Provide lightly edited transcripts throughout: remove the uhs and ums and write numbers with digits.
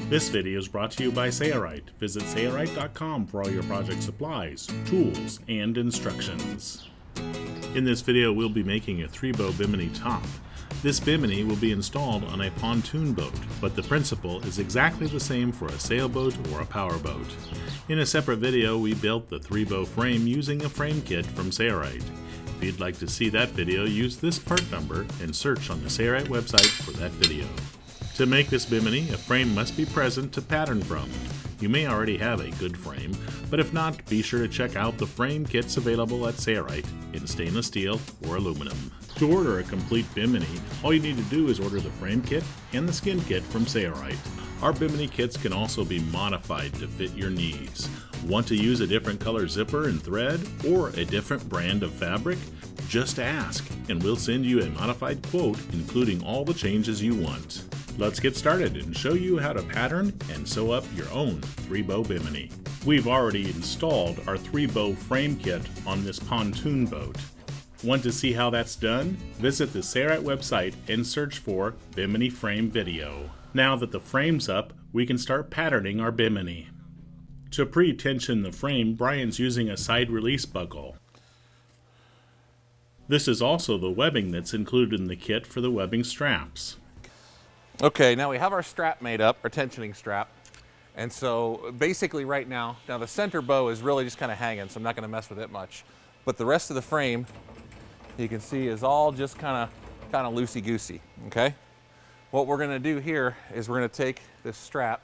This video is brought to you by Sailrite. Visit Sailrite.com for all your project supplies, tools, and instructions. In this video, we'll be making a 3-bow Bimini top. This Bimini will be installed on a pontoon boat, but the principle is exactly the same for a sailboat or a powerboat. In a separate video, we built the 3-bow frame using a frame kit from Sailrite. If you'd like to see that video, use this part number and search on the Sailrite website for that video. To make this Bimini, a frame must be present to pattern from. You may already have a good frame, but if not, be sure to check out the frame kits available at Sailrite in stainless steel or aluminum. To order a complete Bimini, all you need to do is order the frame kit and the skin kit from Sailrite. Our Bimini kits can also be modified to fit your needs. Want to use a different color zipper and thread or a different brand of fabric? Just ask, and we'll send you a modified quote including all the changes you want. Let's get started and show you how to pattern and sew up your own 3-bow Bimini. We've already installed our 3-bow frame kit on this pontoon boat. Want to see how that's done? Visit the Sailrite website and search for Bimini Frame Video. Now that the frame's up, we can start patterning our Bimini. To pre-tension the frame, Brian's using a side release buckle. This is also the webbing that's included in the kit for the webbing straps. Okay, now we have our strap made up, our tensioning strap. And so basically right now the center bow is really just kind of hanging, so I'm not going to mess with it much. But the rest of the frame, you can see, is all just kind of loosey-goosey, okay? What we're going to do here is we're going to take this strap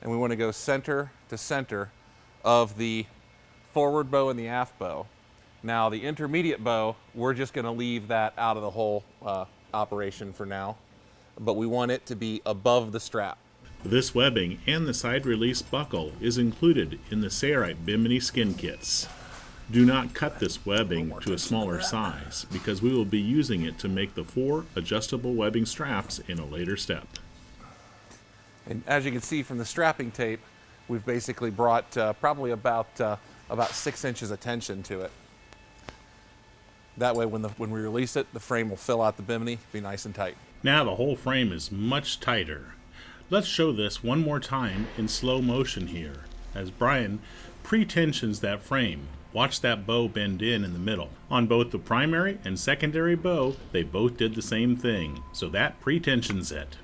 and we want to go center to center of the forward bow and the aft bow. Now the intermediate bow, we're just going to leave that out of the whole operation for now, but we want it to be above the strap. This webbing and the side release buckle is included in the Sailrite Bimini skin kits. Do not cut this webbing to a smaller size because we will be using it to make the 4 adjustable webbing straps in a later step. And as you can see from the strapping tape, we've basically brought probably about 6 inches of tension to it. That way when we release it, the frame will fill out the Bimini, be nice and tight. Now the whole frame is much tighter. Let's show this one more time in slow motion here as Brian pre-tensions that frame. Watch that bow bend in the middle. On both the primary and secondary bow, they both did the same thing, so that pre-tensions it.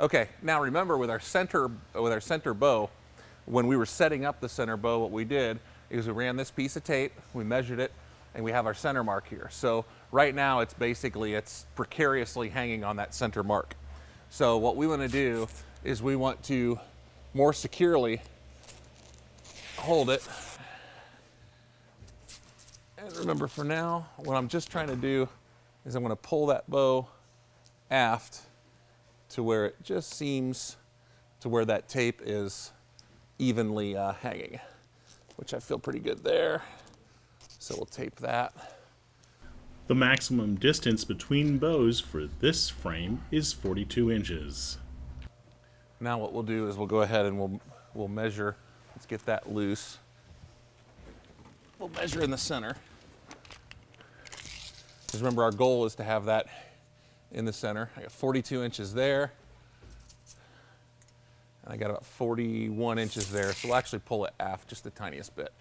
Okay, now remember with our center bow, when we were setting up the center bow, what we did is we ran this piece of tape, we measured it, and we have our center mark here. So right now it's precariously hanging on that center mark. So what we want to do is we want to more securely hold it. And remember, for now, what I'm just trying to do is I'm going to pull that bow aft to where it just seems to where that tape is evenly hanging, which I feel pretty good there. So we'll tape that. The maximum distance between bows for this frame is 42 inches. Now what we'll do is we'll go ahead and we'll measure. Let's get that loose. We'll measure in the center. Because remember, our goal is to have that in the center. I got 42 inches there. And I got about 41 inches there. So we'll actually pull it aft just the tiniest bit.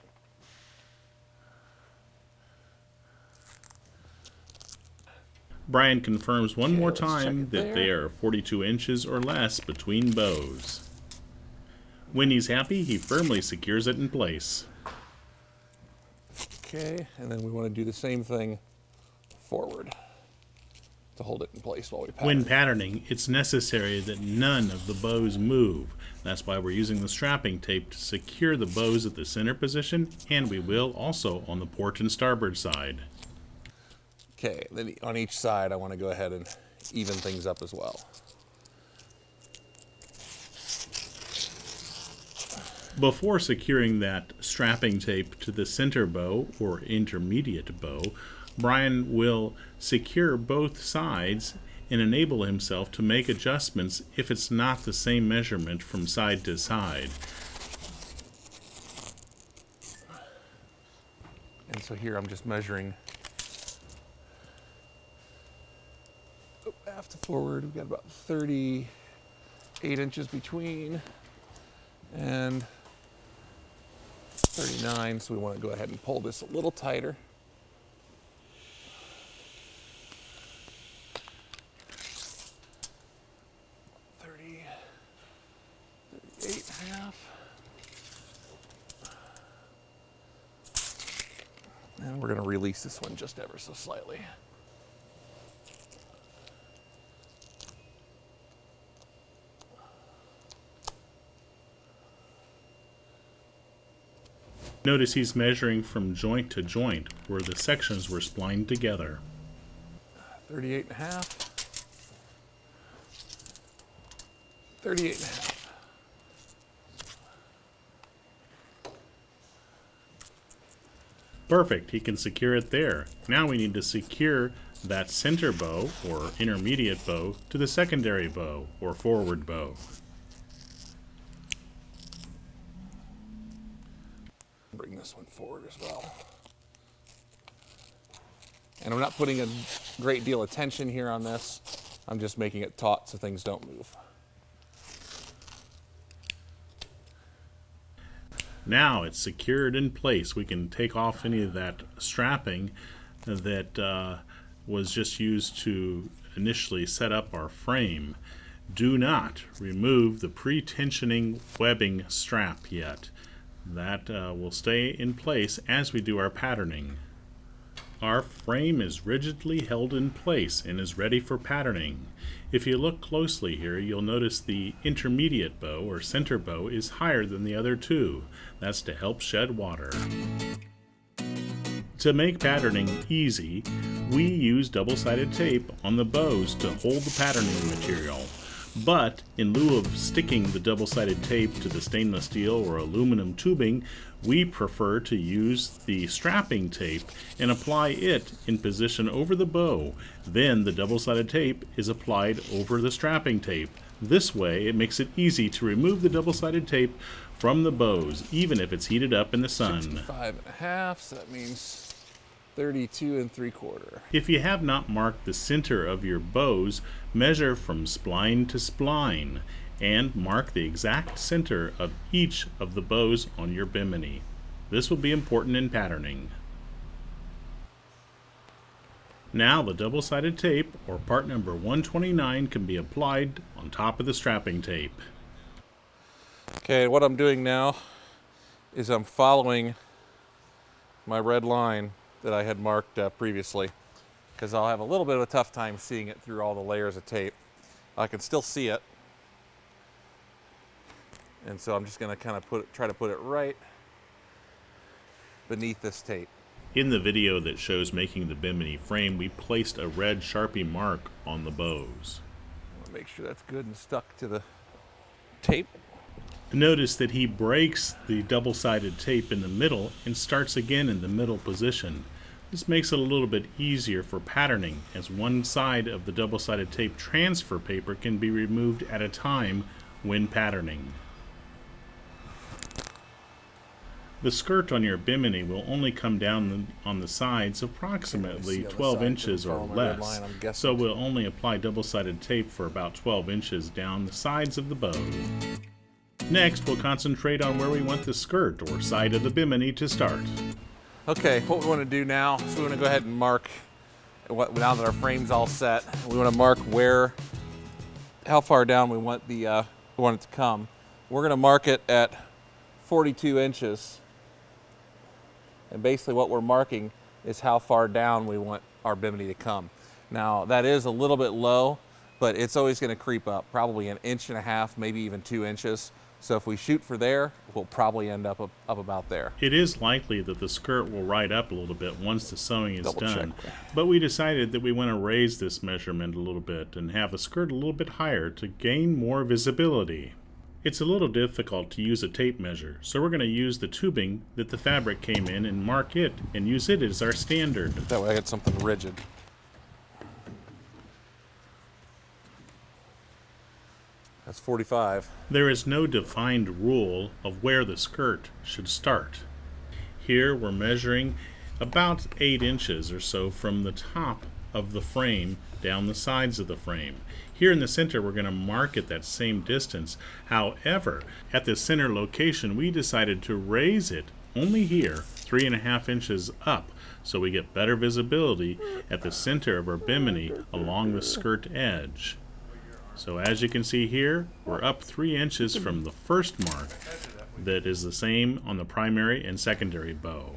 Brian confirms one more time that they are 42 inches or less between bows. When he's happy, he firmly secures it in place. Okay, and then we want to do the same thing forward to hold it in place while we pattern. When patterning, it's necessary that none of the bows move. That's why we're using the strapping tape to secure the bows at the center position, and we will also on the port and starboard side. Okay, then on each side I want to go ahead and even things up as well. Before securing that strapping tape to the center bow or intermediate bow, Brian will secure both sides and enable himself to make adjustments if it's not the same measurement from side to side. And so here I'm just measuring aft to forward. We've got about 38 8 inches between and 39, so we want to go ahead and pull this a little tighter. And we're going to release this one just ever so slightly. Notice he's measuring from joint to joint where the sections were splined together. 38.5. 38.5. Perfect, he can secure it there. Now we need to secure that center bow or intermediate bow to the secondary bow or forward bow. Bring this one forward as well. And I'm not putting a great deal of tension here on this. I'm just making it taut so things don't move. Now it's secured in place. We can take off any of that strapping that was just used to initially set up our frame. Do not remove the pre-tensioning webbing strap yet. That will stay in place as we do our patterning. Our frame is rigidly held in place and is ready for patterning. If you look closely here, you'll notice the intermediate bow or center bow is higher than the other two. That's to help shed water. To make patterning easy, we use double-sided tape on the bows to hold the patterning material. But in lieu of sticking the double-sided tape to the stainless steel or aluminum tubing, we prefer to use the strapping tape and apply it in position over the bow. Then the double-sided tape is applied over the strapping tape. This way it makes it easy to remove the double-sided tape from the bows, even if it's heated up in the sun. 65.5, so that means 32 3/4. If you have not marked the center of your bows, measure from spline to spline and mark the exact center of each of the bows on your Bimini. This will be important in patterning. Now the double-sided tape, or part number 129, can be applied on top of the strapping tape. Okay, what I'm doing now is I'm following my red line that I had marked previously, because I'll have a little bit of a tough time seeing it through all the layers of tape. I can still see it, and so I'm just going to kind of try to put it right beneath this tape. In the video that shows making the Bimini frame, we placed a red Sharpie mark on the bows. I'll make sure that's good and stuck to the tape. Notice that he breaks the double-sided tape in the middle and starts again in the middle position. This makes it a little bit easier for patterning, as one side of the double-sided tape transfer paper can be removed at a time when patterning. The skirt on your Bimini will only come down on the sides approximately 12 inches or less, so we'll only apply double-sided tape for about 12 inches down the sides of the bow. Next, we'll concentrate on where we want the skirt or side of the Bimini to start. Okay, what we want to do now is we want to go ahead and mark, now that our frame's all set, we want to mark how far down we want it to come. We're going to mark it at 42 inches. And basically what we're marking is how far down we want our Bimini to come. Now, that is a little bit low, but it's always going to creep up, probably 1.5 inches, maybe even 2 inches. So if we shoot for there, we'll probably end up about there. It is likely that the skirt will ride up a little bit once the sewing is done, but we decided that we want to raise this measurement a little bit and have the skirt a little bit higher to gain more visibility. It's a little difficult to use a tape measure, so we're going to use the tubing that the fabric came in and mark it and use it as our standard. That way I get something rigid. That's 45. There is no defined rule of where the skirt should start. Here we're measuring about 8 inches or so from the top of the frame down the sides of the frame. Here in the center, we're going to mark it that same distance. However, at the center location, we decided to raise it only here 3.5 inches up, so we get better visibility at the center of our bimini along the skirt edge. So as you can see here, we're up 3 inches from the first mark that is the same on the primary and secondary bow.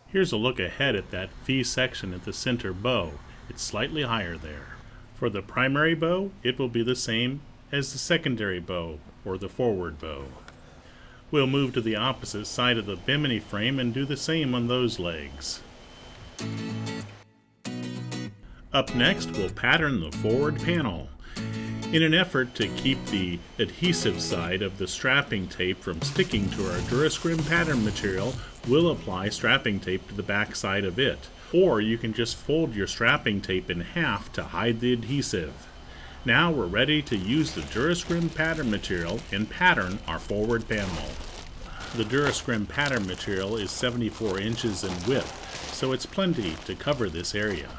Here's a look ahead at that V section at the center bow. It's slightly higher there. For the primary bow, it will be the same as the secondary bow or the forward bow. We'll move to the opposite side of the bimini frame and do the same on those legs. Up next, we'll pattern the forward panel. In an effort to keep the adhesive side of the strapping tape from sticking to our Durascrim pattern material, we'll apply strapping tape to the back side of it. Or you can just fold your strapping tape in half to hide the adhesive. Now we're ready to use the Durascrim pattern material and pattern our forward panel. The Durascrim pattern material is 74 inches in width, so it's plenty to cover this area.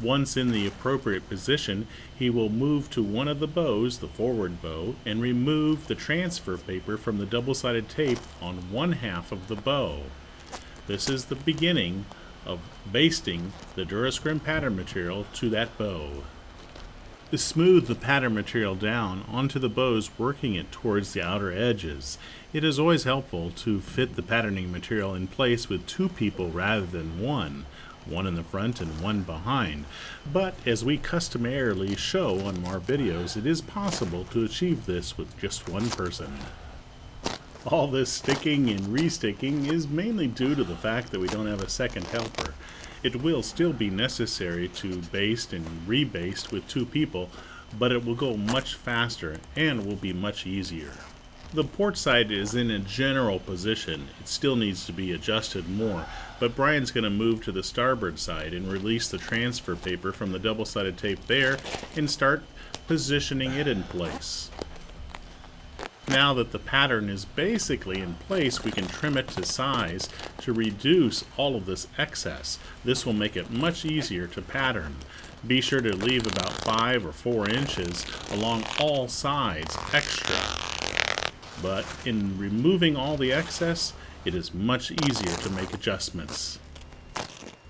Once in the appropriate position, he will move to one of the bows, the forward bow, and remove the transfer paper from the double-sided tape on one half of the bow. This is the beginning of basting the Durascrim pattern material to that bow. To smooth the pattern material down onto the bows, working it towards the outer edges. It is always helpful to fit the patterning material in place with 2 people rather than one in the front and one behind. But as we customarily show on our videos, it is possible to achieve this with just one person. All this sticking and resticking is mainly due to the fact that we don't have a second helper. It will still be necessary to baste and rebaste with 2 people, but it will go much faster and will be much easier. The port side is in a general position. It still needs to be adjusted more, but Brian's going to move to the starboard side and release the transfer paper from the double-sided tape there and start positioning it in place. Now that the pattern is basically in place, we can trim it to size to reduce all of this excess. This will make it much easier to pattern. Be sure to leave about 5 or 4 inches along all sides extra. But in removing all the excess, it is much easier to make adjustments.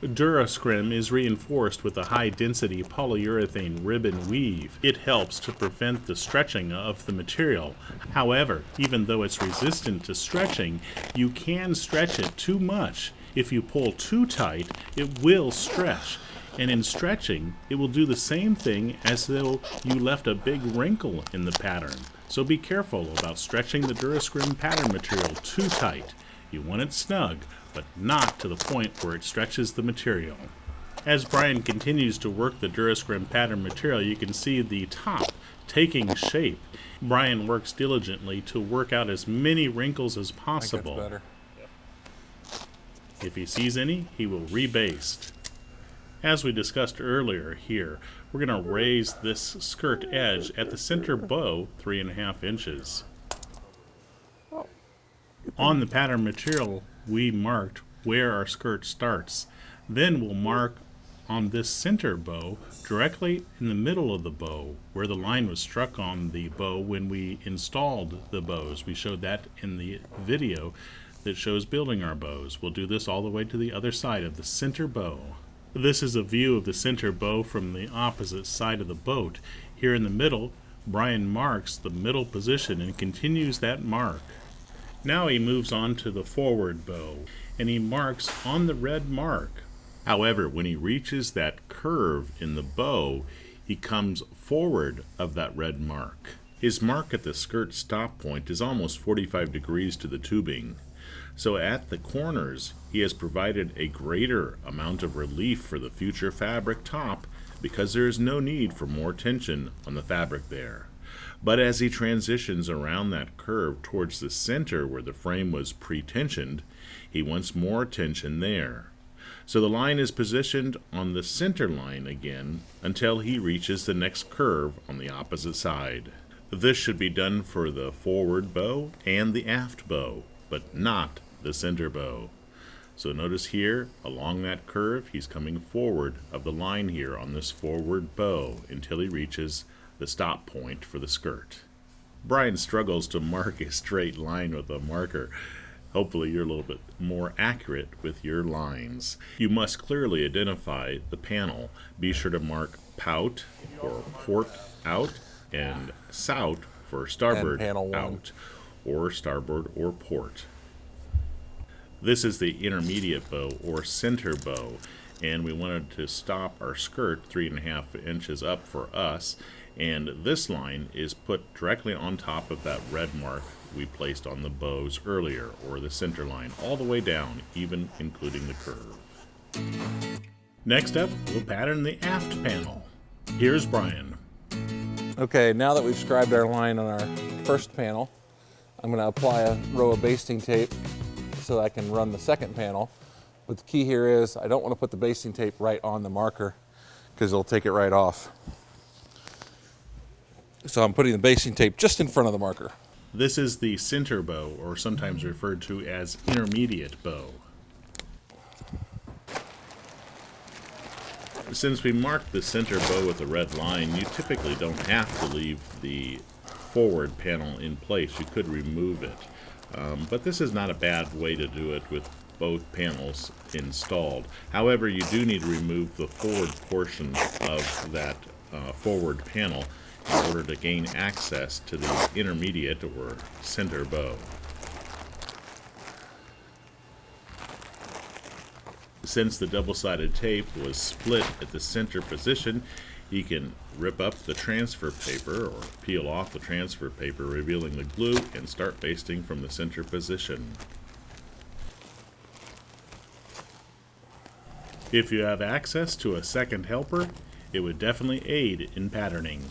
Durascrim is reinforced with a high-density polyurethane ribbon weave. It helps to prevent the stretching of the material. However, even though it's resistant to stretching, you can stretch it too much. If you pull too tight, it will stretch. And in stretching, it will do the same thing as though you left a big wrinkle in the pattern. So be careful about stretching the Durascrim pattern material too tight. You want it snug, but not to the point where it stretches the material. As Brian continues to work the Durascrim pattern material, you can see the top taking shape. Brian works diligently to work out as many wrinkles as possible. I think that's better. If he sees any, he will rebaste. As we discussed earlier here, we're going to raise this skirt edge at the center bow 3.5 inches. On the pattern material, we marked where our skirt starts. Then we'll mark on this center bow directly in the middle of the bow where the line was struck on the bow when we installed the bows. We showed that in the video that shows building our bows. We'll do this all the way to the other side of the center bow. This is a view of the center bow from the opposite side of the boat. Here in the middle, Brian marks the middle position and continues that mark. Now he moves on to the forward bow, and he marks on the red mark. However, when he reaches that curve in the bow, he comes forward of that red mark. His mark at the skirt stop point is almost 45 degrees to the tubing. So at the corners, he has provided a greater amount of relief for the future fabric top because there is no need for more tension on the fabric there. But as he transitions around that curve towards the center where the frame was pre-tensioned, he wants more tension there. So the line is positioned on the center line again until he reaches the next curve on the opposite side. This should be done for the forward bow and the aft bow, but not the center bow. So notice here, along that curve, he's coming forward of the line here on this forward bow until he reaches the stop point for the skirt. Brian struggles to mark a straight line with a marker. Hopefully you're a little bit more accurate with your lines. You must clearly identify the panel. Be sure to mark pout or port out and sout for starboard out or starboard or port. This is the intermediate bow or center bow, and we wanted to stop our skirt 3.5 inches up for us, and this line is put directly on top of that red mark we placed on the bows earlier, or the center line, all the way down, even including the curve. Next up, we'll pattern the aft panel. Here's Brian. Okay, now that we've scribed our line on our first panel, I'm going to apply a row of basting tape so that I can run the second panel. But the key here is I don't want to put the basting tape right on the marker because it'll take it right off. So I'm putting the basting tape just in front of the marker. This is the center bow, or sometimes referred to as intermediate bow. Since we marked the center bow with a red line, you typically don't have to leave the forward panel in place. You could remove it. But this is not a bad way to do it with both panels installed. However, you do need to remove the forward portion of that forward panel in order to gain access to the intermediate or center bow. Since the double-sided tape was split at the center position, you can rip up the transfer paper or peel off the transfer paper, revealing the glue, and start basting from the center position. If you have access to a second helper, it would definitely aid in patterning.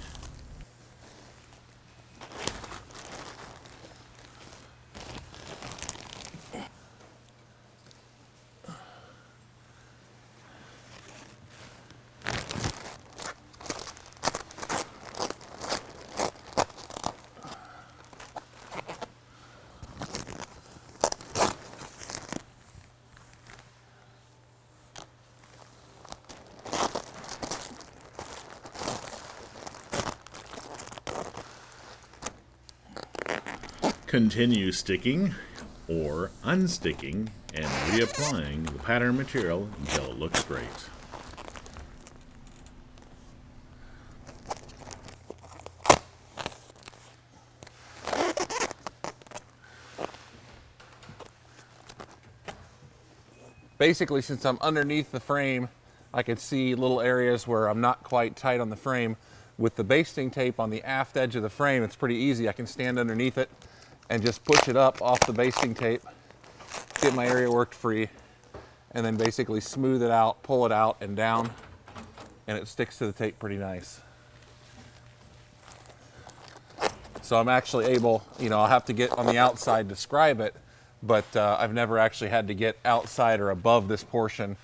Continue sticking or unsticking and reapplying the pattern material until it looks great. Basically, since I'm underneath the frame, I can see little areas where I'm not quite tight on the frame. With the basting tape on the aft edge of the frame, it's pretty easy. I can stand underneath it and just push it up off the basting tape, get my area worked free, and then basically smooth it out, pull it out and down, and it sticks to the tape pretty nice. So I'm actually able, I'll have to get on the outside to scribe it, but I've never actually had to get outside or above this portion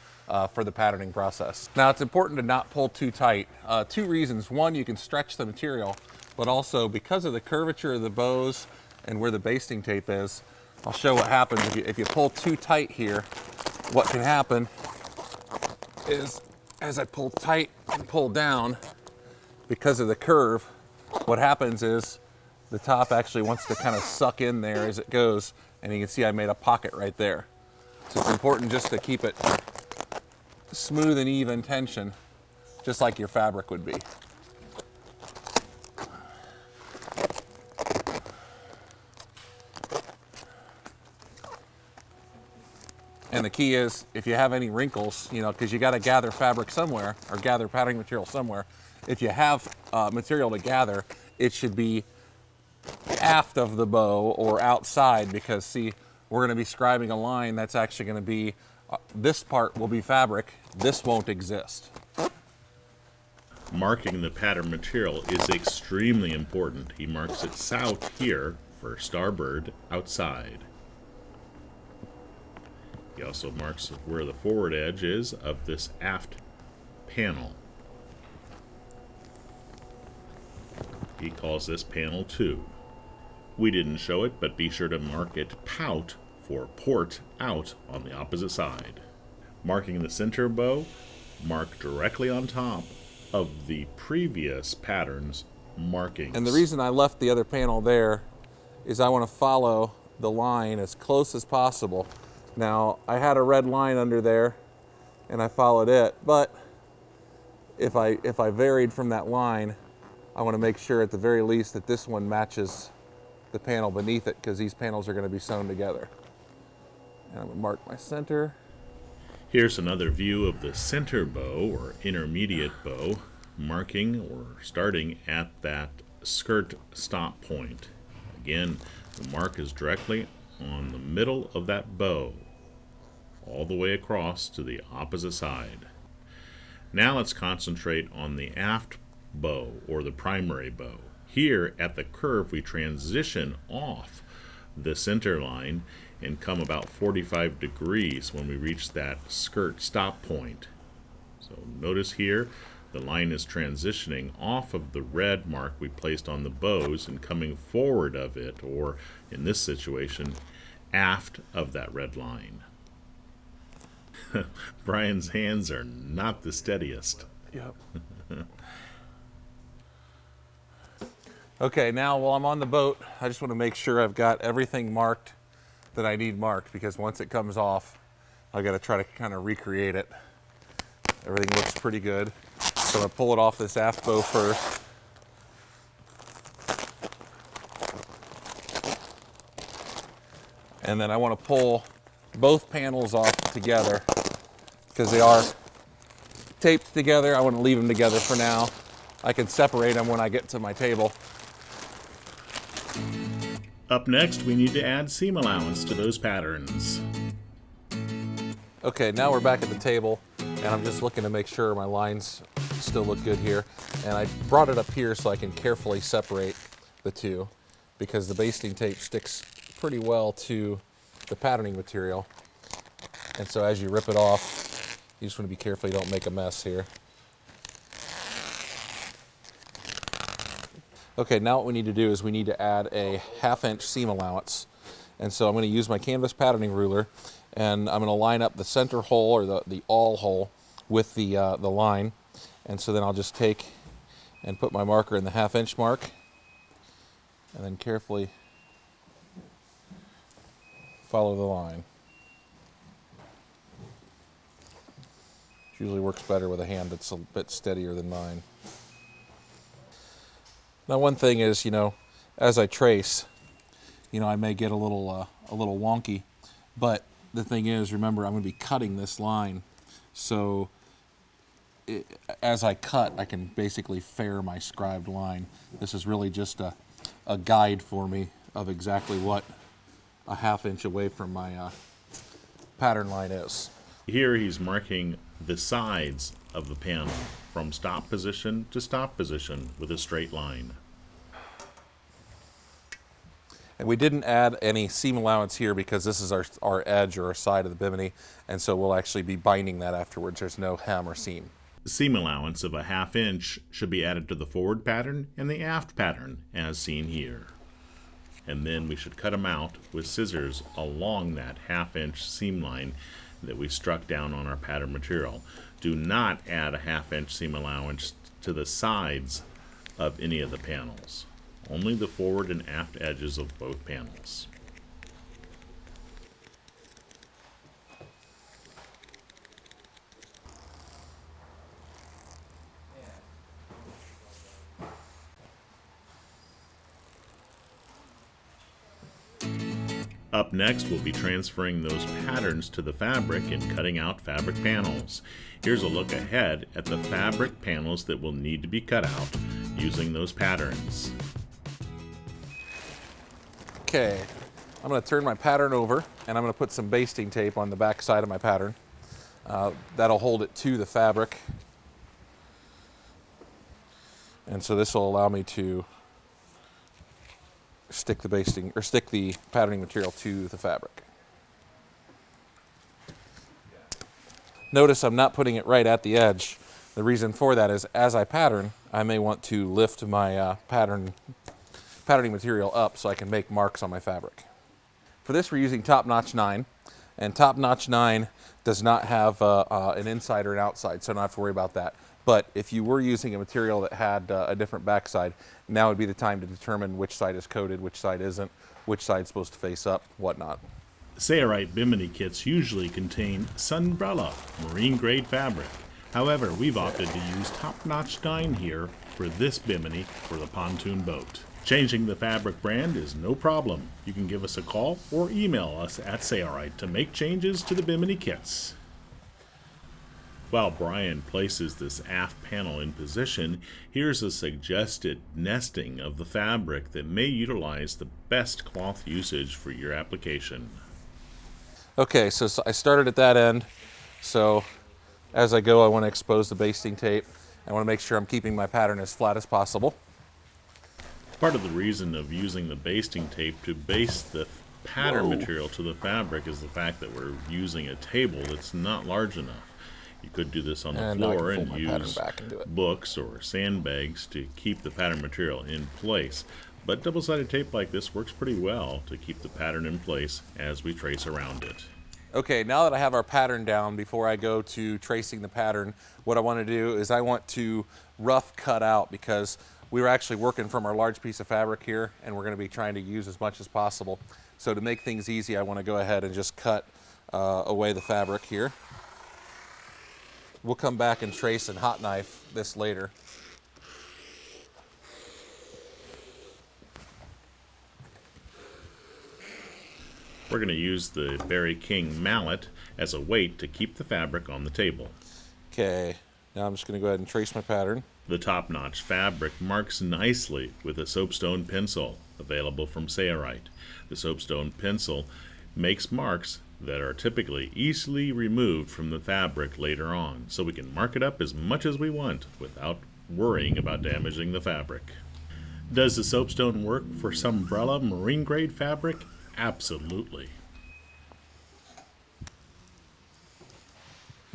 for the patterning process. Now, it's important to not pull too tight. Two reasons. One, you can stretch the material, but also because of the curvature of the bows and where the basting tape is, I'll show what happens if you pull too tight here. What can happen is, as I pull tight and pull down, because of the curve, what happens is the top actually wants to kind of suck in there as it goes, and you can see I made a pocket right there. So it's important just to keep it smooth and even tension, just like your fabric would be. And the key is, if you have any wrinkles, because you got to gather fabric somewhere, or gather patterning material somewhere, if you have material to gather, it should be aft of the bow or outside, because see, we're going to be scribing a line that's actually going to be, this part will be fabric, this won't exist. Marking the pattern material is extremely important. He marks it south here for starboard outside. He also marks where the forward edge is of this aft panel. He calls this panel 2. We didn't show it, but be sure to mark it pout for port out on the opposite side. Marking the center bow, mark directly on top of the previous pattern's markings. And the reason I left the other panel there is I want to follow the line as close as possible. Now, I had a red line under there and I followed it, but if I varied from that line, I want to make sure at the very least that this one matches the panel beneath it, because these panels are going to be sewn together. And I'm going to mark my center. Here's another view of the center bow or intermediate bow, marking or starting at that skirt stop point. Again, the mark is directly on the middle of that bow, all the way across to the opposite side. Now let's concentrate on the aft bow or the primary bow. Here at the curve we transition off the center line and come about 45 degrees when we reach that skirt stop point. So notice here the line is transitioning off of the red mark we placed on the bows and coming forward of it, or in this situation, aft of that red line. Brian's hands are not the steadiest. Yep. Okay, now while I'm on the boat, I just want to make sure I've got everything marked that I need marked, because once it comes off, I got to try to kind of recreate it. Everything looks pretty good. So I'm going to pull it off this aft bow first. And then I want to pull both panels off together because they are taped together. I want to leave them together for now. I can separate them when I get to my table. Up next, we need to add seam allowance to those patterns. Okay, now we're back at the table, and I'm just looking to make sure my lines still look good here. And I brought it up here so I can carefully separate the two, because the basting tape sticks pretty well to the patterning material. And so as you rip it off, you just want to be careful you don't make a mess here. Okay, now what we need to do is we need to add a 1/2 inch seam allowance. And so I'm going to use my canvas patterning ruler, and I'm going to line up the center hole, or the awl hole, with the line. And so then I'll just take and put my marker in the 1/2 inch mark, and then carefully follow the line. It usually works better with a hand that's a bit steadier than mine. Now, one thing is, as I trace, I may get a little wonky, but the thing is, remember, I'm going to be cutting this line, so as I cut, I can basically fair my scribed line. This is really just a guide for me of exactly what a 1/2 inch away from my pattern line is. Here he's marking the sides of the panel from stop position to stop position with a straight line. And we didn't add any seam allowance here because this is our edge or our side of the bimini, and so we'll actually be binding that afterwards. There's no hem or seam. Seam allowance of a 1/2 inch should be added to the forward pattern and the aft pattern, as seen here. And then we should cut them out with scissors along that 1/2 inch seam line that we struck down on our pattern material. Do not add a 1/2 inch seam allowance to the sides of any of the panels. Only the forward and aft edges of both panels. Up next, we'll be transferring those patterns to the fabric and cutting out fabric panels. Here's a look ahead at the fabric panels that will need to be cut out using those patterns. Okay, I'm going to turn my pattern over, and I'm going to put some basting tape on the back side of my pattern. That'll hold it to the fabric. And so this will allow me to stick the patterning material to the fabric. Notice I'm not putting it right at the edge. The reason for that is as I pattern, I may want to lift my patterning material up so I can make marks on my fabric. For this, we're using Top-Notch 9, and Top-Notch 9 does not have an inside or an outside, so I don't have to worry about that. But if you were using a material that had a different backside, now would be the time to determine which side is coated, which side isn't, which side's supposed to face up, whatnot. Sailrite Bimini kits usually contain Sunbrella marine grade fabric. However, we've opted to use Top-Notch 9 here for this Bimini for the pontoon boat. Changing the fabric brand is no problem. You can give us a call or email us at Sailrite to make changes to the Bimini kits. While Brian places this aft panel in position, here's a suggested nesting of the fabric that may utilize the best cloth usage for your application. Okay, so I started at that end, so as I go I want to expose the basting tape. I want to make sure I'm keeping my pattern as flat as possible. Part of the reason of using the basting tape to baste the pattern material to the fabric is the fact that we're using a table that's not large enough. You could do this on the floor and use books or sandbags to keep the pattern material in place. But double-sided tape like this works pretty well to keep the pattern in place as we trace around it. Okay, now that I have our pattern down, before I go to tracing the pattern, what I want to do is I want to rough cut out, because we were actually working from our large piece of fabric here and we're going to be trying to use as much as possible. So to make things easy, I want to go ahead and just cut away the fabric here. We'll come back and trace and hot knife this later. We're going to use the Berry King mallet as a weight to keep the fabric on the table. Okay, now I'm just going to go ahead and trace my pattern. The top-notch fabric marks nicely with a soapstone pencil available from Sailrite. The soapstone pencil makes marks that are typically easily removed from the fabric later on, so we can mark it up as much as we want without worrying about damaging the fabric. Does the soapstone work for Sunbrella marine grade fabric? Absolutely.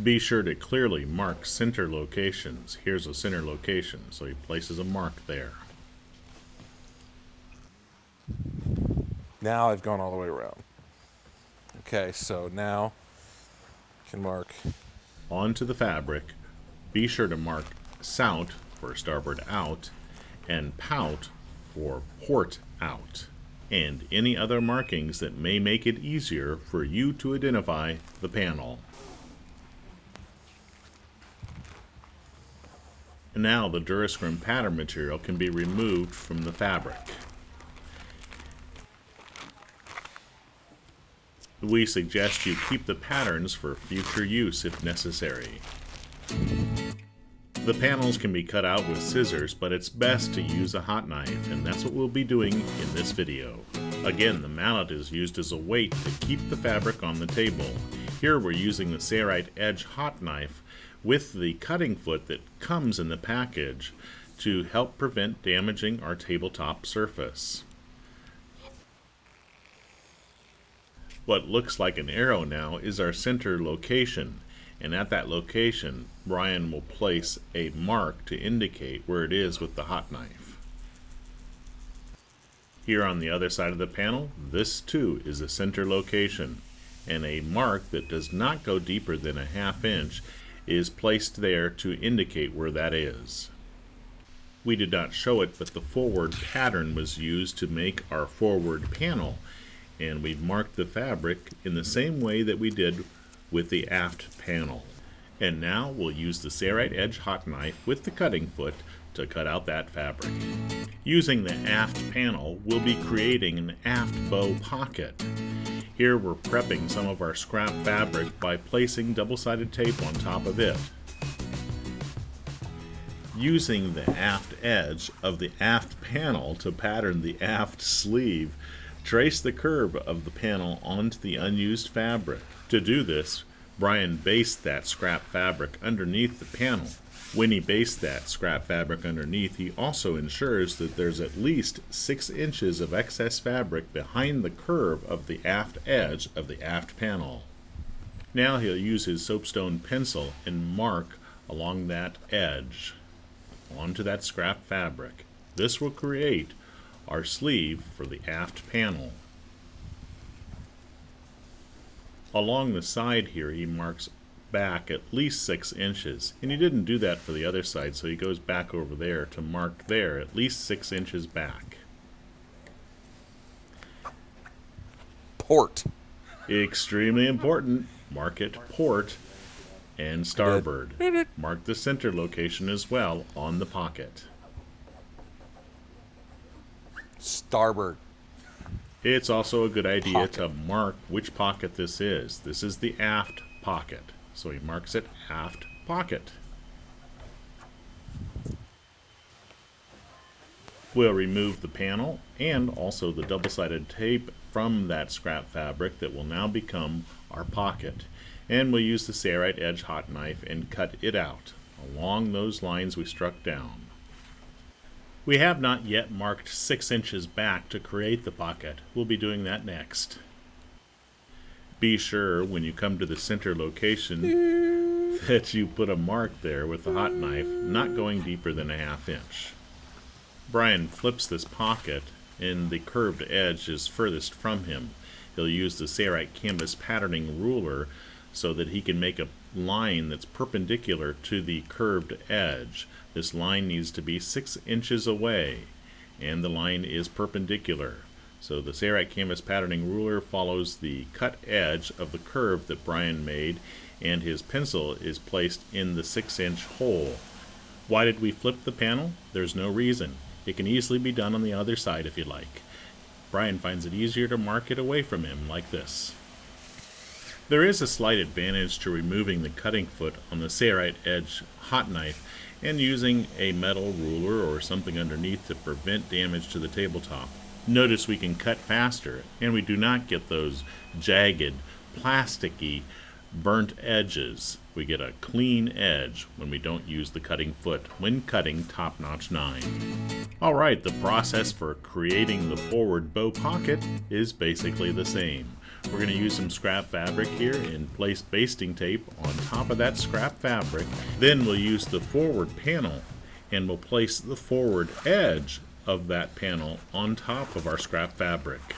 Be sure to clearly mark center locations. Here's a center location, so he places a mark there. Now I've gone all the way around. Okay, so now I can mark onto the fabric. Be sure to mark sout for starboard out and pout for port out, and any other markings that may make it easier for you to identify the panel. And now the Durascrim pattern material can be removed from the fabric. We suggest you keep the patterns for future use if necessary. The panels can be cut out with scissors, but it's best to use a hot knife, and that's what we'll be doing in this video. Again, the mallet is used as a weight to keep the fabric on the table. Here we're using the Sailrite Edge hot knife with the cutting foot that comes in the package to help prevent damaging our tabletop surface. What looks like an arrow now is our center location, and at that location Brian will place a mark to indicate where it is with the hot knife. Here on the other side of the panel, this too is a center location, and a mark that does not go deeper than a ½ inch is placed there to indicate where that is. We did not show it, but the forward pattern was used to make our forward panel, and we've marked the fabric in the same way that we did with the aft panel. And now we'll use the Sailrite Edge hot knife with the cutting foot to cut out that fabric. Using the aft panel, we'll be creating an aft bow pocket. Here we're prepping some of our scrap fabric by placing double-sided tape on top of it. Using the aft edge of the aft panel to pattern the aft sleeve, trace the curve of the panel onto the unused fabric. To do this, Brian basted that scrap fabric underneath the panel. When he bastes that scrap fabric underneath, he also ensures that there's at least 6 inches of excess fabric behind the curve of the aft edge of the aft panel. Now he'll use his soapstone pencil and mark along that edge onto that scrap fabric. This will create our sleeve for the aft panel. Along the side here, he marks back at least 6 inches, and he didn't do that for the other side, so he goes back over there to mark there at least 6 inches back. Port. Extremely important. Mark it port and starboard. Mark the center location as well on the pocket. Starboard. It's also a good idea to mark which pocket this is. This is the aft pocket, so he marks it aft pocket. We'll remove the panel and also the double-sided tape from that scrap fabric that will now become our pocket. And we'll use the Sailrite edge hot knife and cut it out along those lines we struck down. We have not yet marked 6 inches back to create the pocket. We'll be doing that next. Be sure when you come to the center location that you put a mark there with the hot knife, not going deeper than a 1/2 inch. Brian flips this pocket and the curved edge is furthest from him. He'll use the Sailrite canvas patterning ruler so that he can make a line that's perpendicular to the curved edge. This line needs to be 6 inches away, and the line is perpendicular. So the Sailrite canvas patterning ruler follows the cut edge of the curve that Brian made, and his pencil is placed in the 6-inch hole. Why did we flip the panel? There's no reason. It can easily be done on the other side if you like. Brian finds it easier to mark it away from him like this. There is a slight advantage to removing the cutting foot on the Sailrite edge hot knife and using a metal ruler or something underneath to prevent damage to the tabletop. Notice we can cut faster and we do not get those jagged, plasticky, burnt edges. We get a clean edge when we don't use the cutting foot when cutting top-notch 9. Alright, the process for creating the forward bow pocket is basically the same. We're going to use some scrap fabric here and place basting tape on top of that scrap fabric. Then we'll use the forward panel and we'll place the forward edge of that panel on top of our scrap fabric.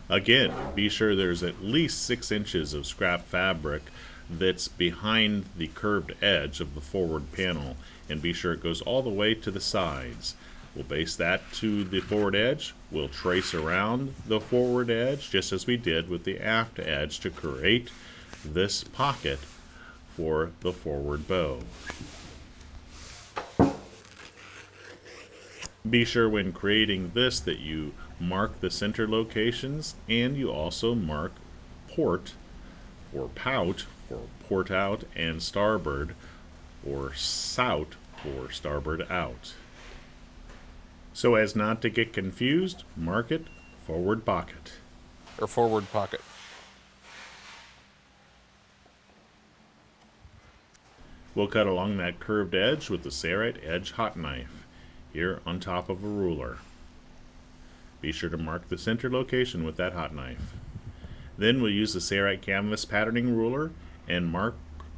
Again, be sure there's at least 6 inches of scrap fabric that's behind the curved edge of the forward panel, and be sure it goes all the way to the sides. We'll base that to the forward edge. We'll trace around the forward edge just as we did with the aft edge to create this pocket for the forward bow. Be sure when creating this that you mark the center locations, and you also mark port or pout for port out and starboard, or sout for starboard out. So as not to get confused, mark it forward pocket. Or forward pocket. We'll cut along that curved edge with the Sailrite edge hot knife, here on top of a ruler. Be sure to mark the center location with that hot knife. Then we'll use the Sailrite canvas patterning ruler and mark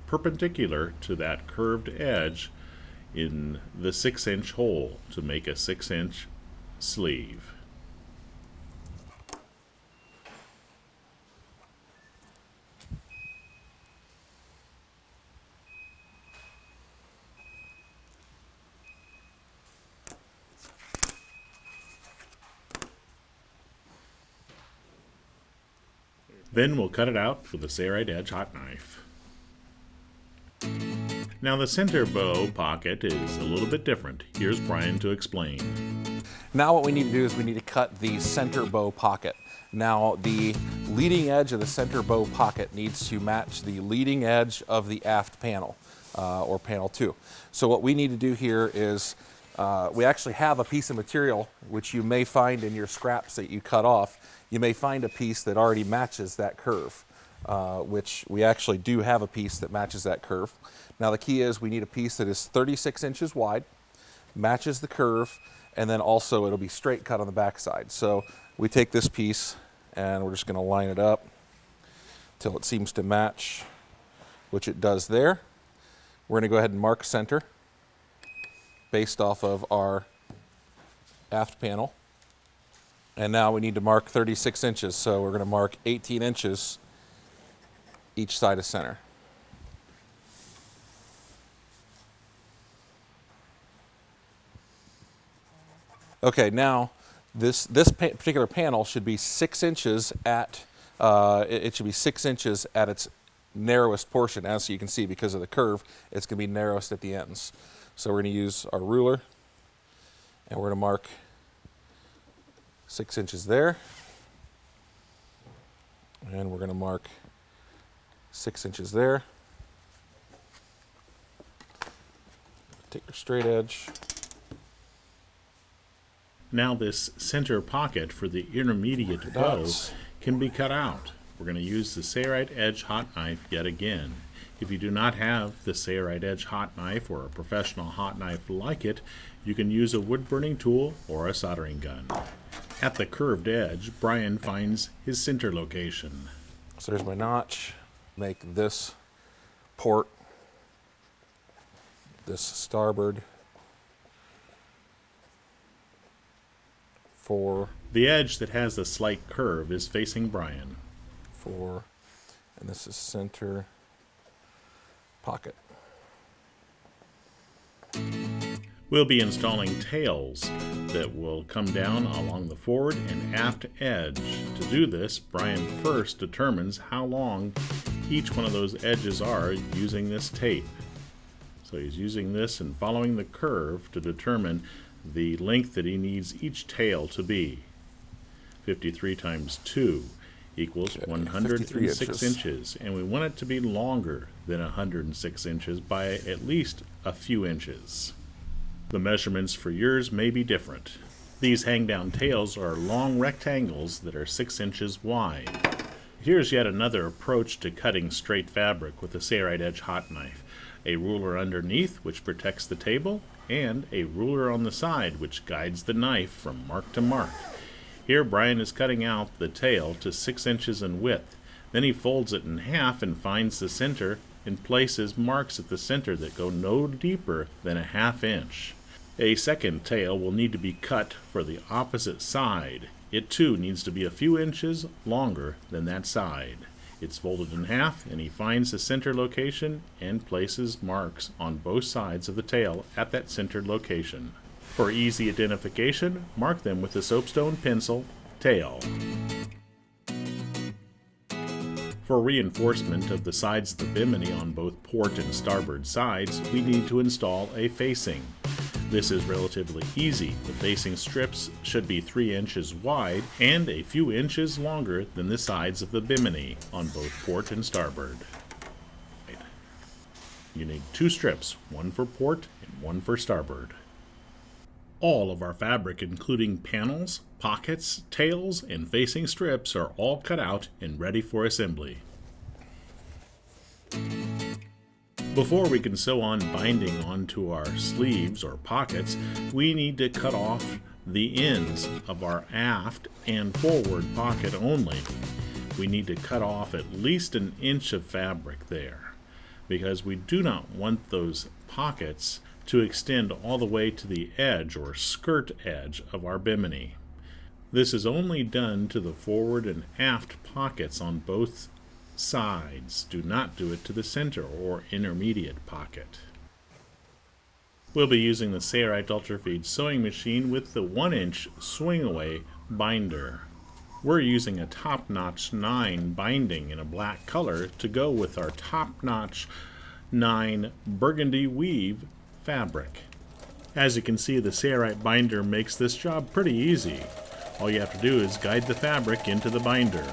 perpendicular to that curved edge in the 6-inch hole to make a 6-inch sleeve. Then we'll cut it out with a Sailrite edge hot knife. Now the center bow pocket is a little bit different. Here's Brian to explain. Now what we need to do is we need to cut the center bow pocket. Now the leading edge of the center bow pocket needs to match the leading edge of the aft panel, or panel 2. So what we need to do here is we actually have a piece of material which you may find in your scraps that you cut off. You may find a piece that already matches that curve, which we actually do have a piece that matches that curve. Now the key is we need a piece that is 36 inches wide, matches the curve, and then also it'll be straight cut on the back side. So we take this piece and we're just going to line it up till it seems to match, which it does there. We're going to go ahead and mark center based off of our aft panel. And now we need to mark 36 inches, so we're going to mark 18 inches each side of center. Okay, now this particular panel should be 6 inches at it should be 6 inches at its narrowest portion, as you can see, because of the curve, it's going to be narrowest at the ends. So we're going to use our ruler, and we're going to mark 6 inches there, and we're going to mark 6 inches there. Take your straight edge. Now this center pocket for the intermediate bow can be cut out. We're going to use the Sailrite Edge hot knife yet again. If you do not have the Sailrite Edge hot knife or a professional hot knife like it, you can use a wood burning tool or a soldering gun. At the curved edge, Brian finds his center location. So there's my notch. Make this port, this starboard, for the edge that has the slight curve is facing Brian. 4, and this is center pocket. We'll be installing tails that will come down along the forward and aft edge. To do this, Brian first determines how long each one of those edges are using this tape. So he's using this and following the curve to determine the length that he needs each tail to be. 53 times 2 equals 106 inches, and we want it to be longer than 106 inches by at least a few inches. The measurements for yours may be different. These hang-down tails are long rectangles that are 6 inches wide. Here's yet another approach to cutting straight fabric with a Sailrite Edge hot knife. A ruler underneath, which protects the table, and a ruler on the side, which guides the knife from mark to mark. Here Brian is cutting out the tail to 6 inches in width. Then he folds it in half and finds the center and places marks at the center that go no deeper than a ½ inch. A second tail will need to be cut for the opposite side. It too needs to be a few inches longer than that side. It's folded in half, and he finds the center location and places marks on both sides of the tail at that centered location. For easy identification, mark them with the soapstone pencil tail. For reinforcement of the sides of the bimini on both port and starboard sides, we need to install a facing. This is relatively easy. The facing strips should be 3 inches wide and a few inches longer than the sides of the bimini on both port and starboard. You need 2 strips, one for port and one for starboard. All of our fabric, including panels, pockets, tails, and facing strips, are all cut out and ready for assembly. Before we can sew on binding onto our sleeves or pockets, we need to cut off the ends of our aft and forward pocket only. We need to cut off at least 1 inch of fabric there, because we do not want those pockets to extend all the way to the edge or skirt edge of our bimini. This is only done to the forward and aft pockets on both sides. Do not do it to the center or intermediate pocket. We'll be using the Sailrite Ultrafeed sewing machine with the 1-inch swing-away binder. We're using a top-notch 9 binding in a black color to go with our top-notch 9 burgundy weave fabric. As you can see, the Sailrite binder makes this job pretty easy. All you have to do is guide the fabric into the binder.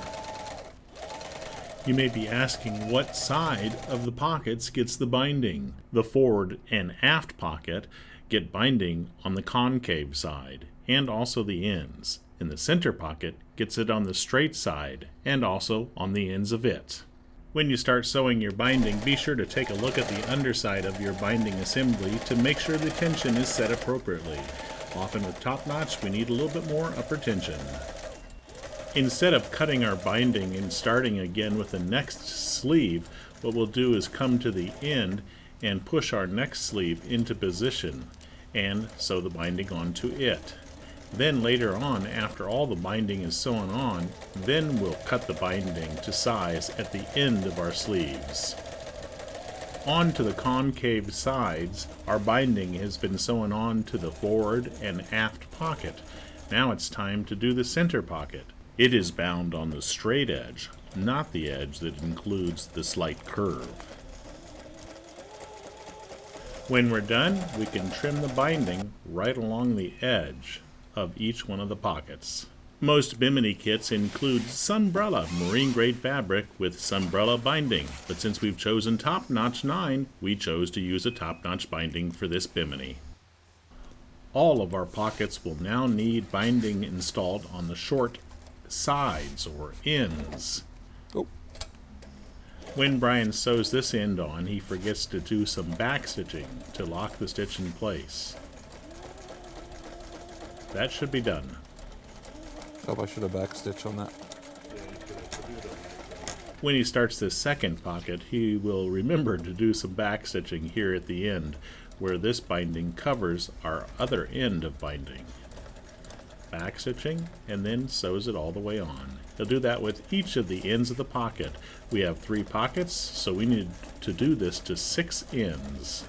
You may be asking what side of the pockets gets the binding. The forward and aft pocket get binding on the concave side and also the ends, and the center pocket gets it on the straight side and also on the ends of it. When you start sewing your binding, be sure to take a look at the underside of your binding assembly to make sure the tension is set appropriately. Often with top notch, we need a little bit more upper tension. Instead of cutting our binding and starting again with the next sleeve, what we'll do is come to the end and push our next sleeve into position and sew the binding onto it. Then later on, after all the binding is sewn on, then we'll cut the binding to size at the end of our sleeves. On to the concave sides, our binding has been sewn on to the forward and aft pocket. Now it's time to do the center pocket. It is bound on the straight edge, not the edge that includes the slight curve. When we're done, we can trim the binding right along the edge of each one of the pockets. Most Bimini kits include Sunbrella marine grade fabric with Sunbrella binding, but since we've chosen Top Notch 9, we chose to use a Top Notch binding for this Bimini. All of our pockets will now need binding installed on the short sides or ends. Oh. When Brian sews this end on, he forgets to do some back stitching to lock the stitch in place. That should be done. Oh, I should have backstitched on that. When he starts this second pocket, he will remember to do some back stitching here at the end, where this binding covers our other end of binding. Back stitching, and then sews it all the way on. He'll do that with each of the ends of the pocket. We have 3 pockets, so we need to do this to 6 ends.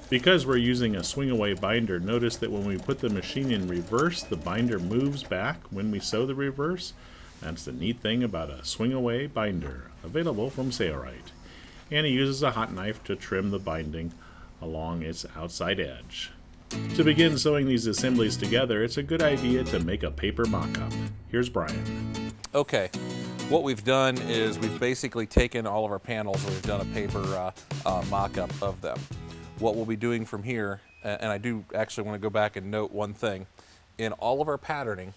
Because we're using a swing-away binder, notice that when we put the machine in reverse, the binder moves back when we sew the reverse. That's the neat thing about a swing-away binder, available from Sailrite. And he uses a hot knife to trim the binding along its outside edge. To begin sewing these assemblies together, it's a good idea to make a paper mock-up. Here's Brian. Okay, what we've done is we've basically taken all of our panels and we've done a paper mock-up of them. What we'll be doing from here, and I do actually want to go back and note one thing. In all of our patterning,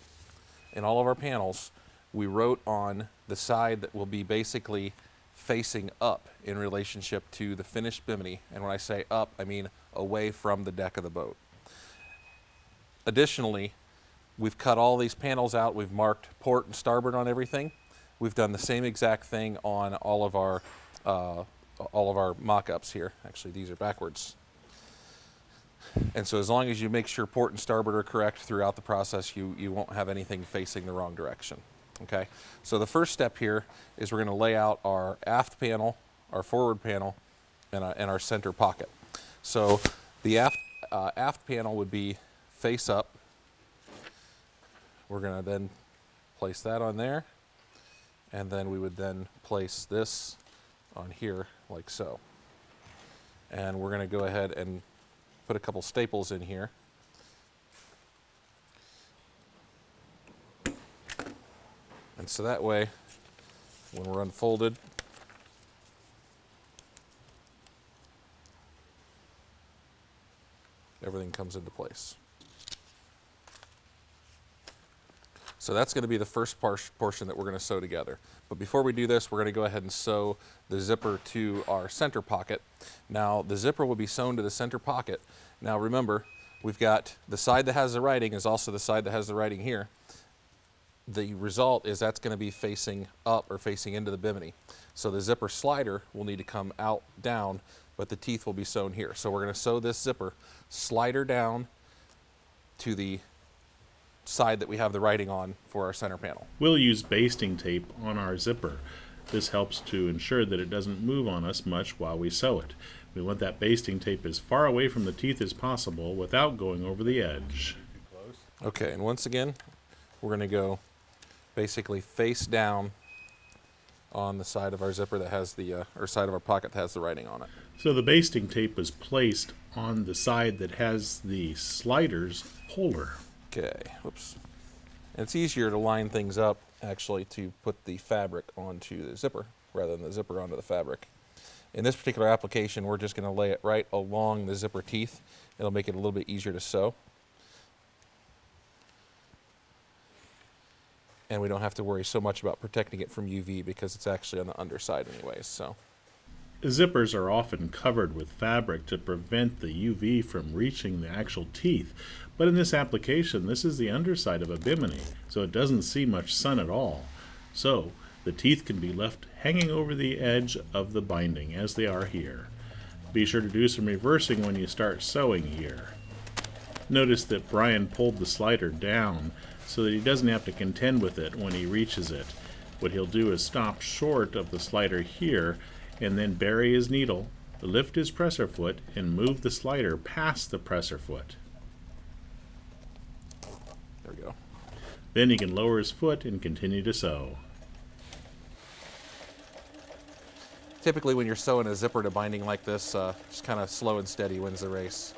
in all of our panels, we wrote on the side that will be basically facing up in relationship to the finished Bimini. And when I say up, I mean away from the deck of the boat. Additionally, we've cut all these panels out. We've marked port and starboard on everything. We've done the same exact thing on all of our mock-ups here. Actually, these are backwards. And so as long as you make sure port and starboard are correct throughout the process, you won't have anything facing the wrong direction. Okay, so the first step here is we're going to lay out our aft panel, our forward panel, and our center pocket. So the aft panel would be face up. We're going to then place that on there, and then we would then place this on here like so. And we're going to go ahead and put a couple staples in here. And so that way, when we're unfolded, everything comes into place. So that's going to be the first portion that we're going to sew together. But before we do this, we're going to go ahead and sew the zipper to our center pocket. Now, the zipper will be sewn to the center pocket. Now remember, we've got the side that has the writing is also the side that has the writing here. The result is that's going to be facing up or facing into the Bimini. So the zipper slider will need to come out, down, but the teeth will be sewn here. So we're going to sew this zipper slider down to the side that we have the writing on for our center panel. We'll use basting tape on our zipper. This helps to ensure that it doesn't move on us much while we sew it. We want that basting tape as far away from the teeth as possible without going over the edge. Okay, and once again, we're going to go basically face down on the side of our zipper that has the, or side of our pocket that has the writing on it. So the basting tape is placed on the side that has the slider's holder. Okay, whoops. And it's easier to line things up, actually, to put the fabric onto the zipper rather than the zipper onto the fabric. In this particular application, we're just going to lay it right along the zipper teeth. It'll make it a little bit easier to sew. And we don't have to worry so much about protecting it from UV because it's actually on the underside anyways. So zippers are often covered with fabric to prevent the UV from reaching the actual teeth. But in this application, this is the underside of a Bimini, so it doesn't see much sun at all. So the teeth can be left hanging over the edge of the binding as they are here. Be sure to do some reversing when you start sewing here. Notice that Brian pulled the slider down so that he doesn't have to contend with it when he reaches it. What he'll do is stop short of the slider here and then bury his needle, lift his presser foot, and move the slider past the presser foot. There we go. Then he can lower his foot and continue to sew. Typically when you're sewing a zipper to binding like this, just kind of slow and steady wins the race.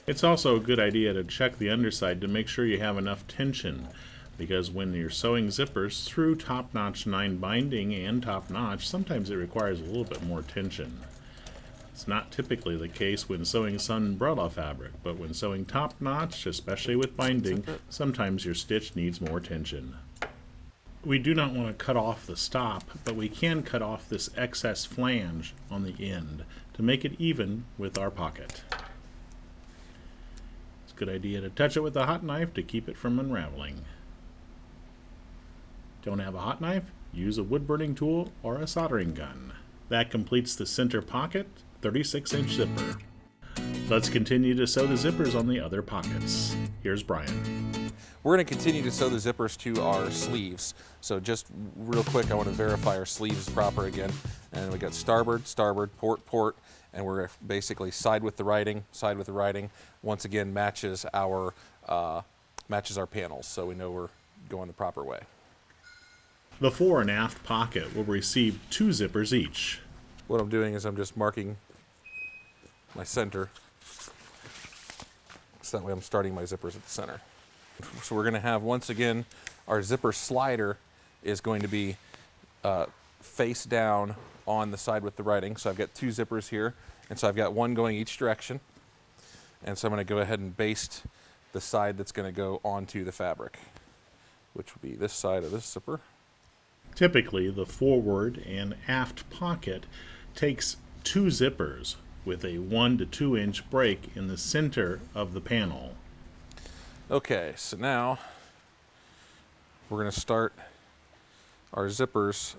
It's also a good idea to check the underside to make sure you have enough tension, because when you're sewing zippers through top-notch 9 binding and top-notch, sometimes it requires a little bit more tension. It's not typically the case when sewing sunbrella fabric, but when sewing top-notch, especially with binding, sometimes your stitch needs more tension. We do not want to cut off the stop, but we can cut off this excess flange on the end to make it even with our pocket. It's a good idea to touch it with a hot knife to keep it from unraveling. Don't have a hot knife? Use a wood-burning tool or a soldering gun. That completes the center pocket 36-inch zipper. Let's continue to sew the zippers on the other pockets. Here's Brian. We're going to continue to sew the zippers to our sleeves. So just real quick, I want to verify our sleeves proper again. And we got starboard, starboard, port, port, and we're basically side with the writing, side with the writing. Once again, matches our panels, so we know we're going the proper way. The fore and aft pocket will receive 2 zippers each. What I'm doing is I'm just marking my center, so that way I'm starting my zippers at the center. So we're going to have, once again, our zipper slider is going to be face down on the side with the writing. So I've got 2 zippers here, and so I've got one going each direction. And so I'm going to go ahead and baste the side that's going to go onto the fabric, which will be this side of this zipper. Typically, the forward and aft pocket takes 2 zippers with a 1 to 2 inch break in the center of the panel. Okay, so now we're going to start our zippers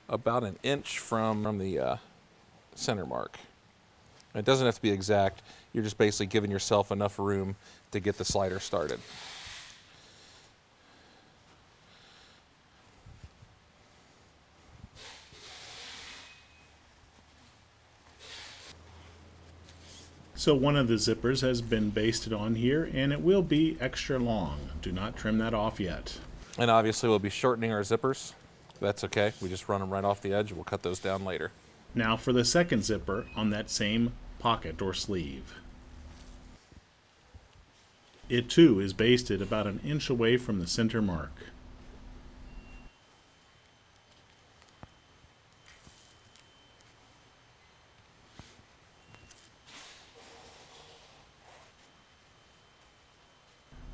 about an inch from the center mark. It doesn't have to be exact. You're just basically giving yourself enough room to get the slider started. So one of the zippers has been basted on here, and it will be extra long. Do not trim that off yet. And obviously we'll be shortening our zippers. That's okay. We just run them right off the edge. We'll cut those down later. Now for the second zipper on that same pocket or sleeve. It too is basted about an inch away from the center mark.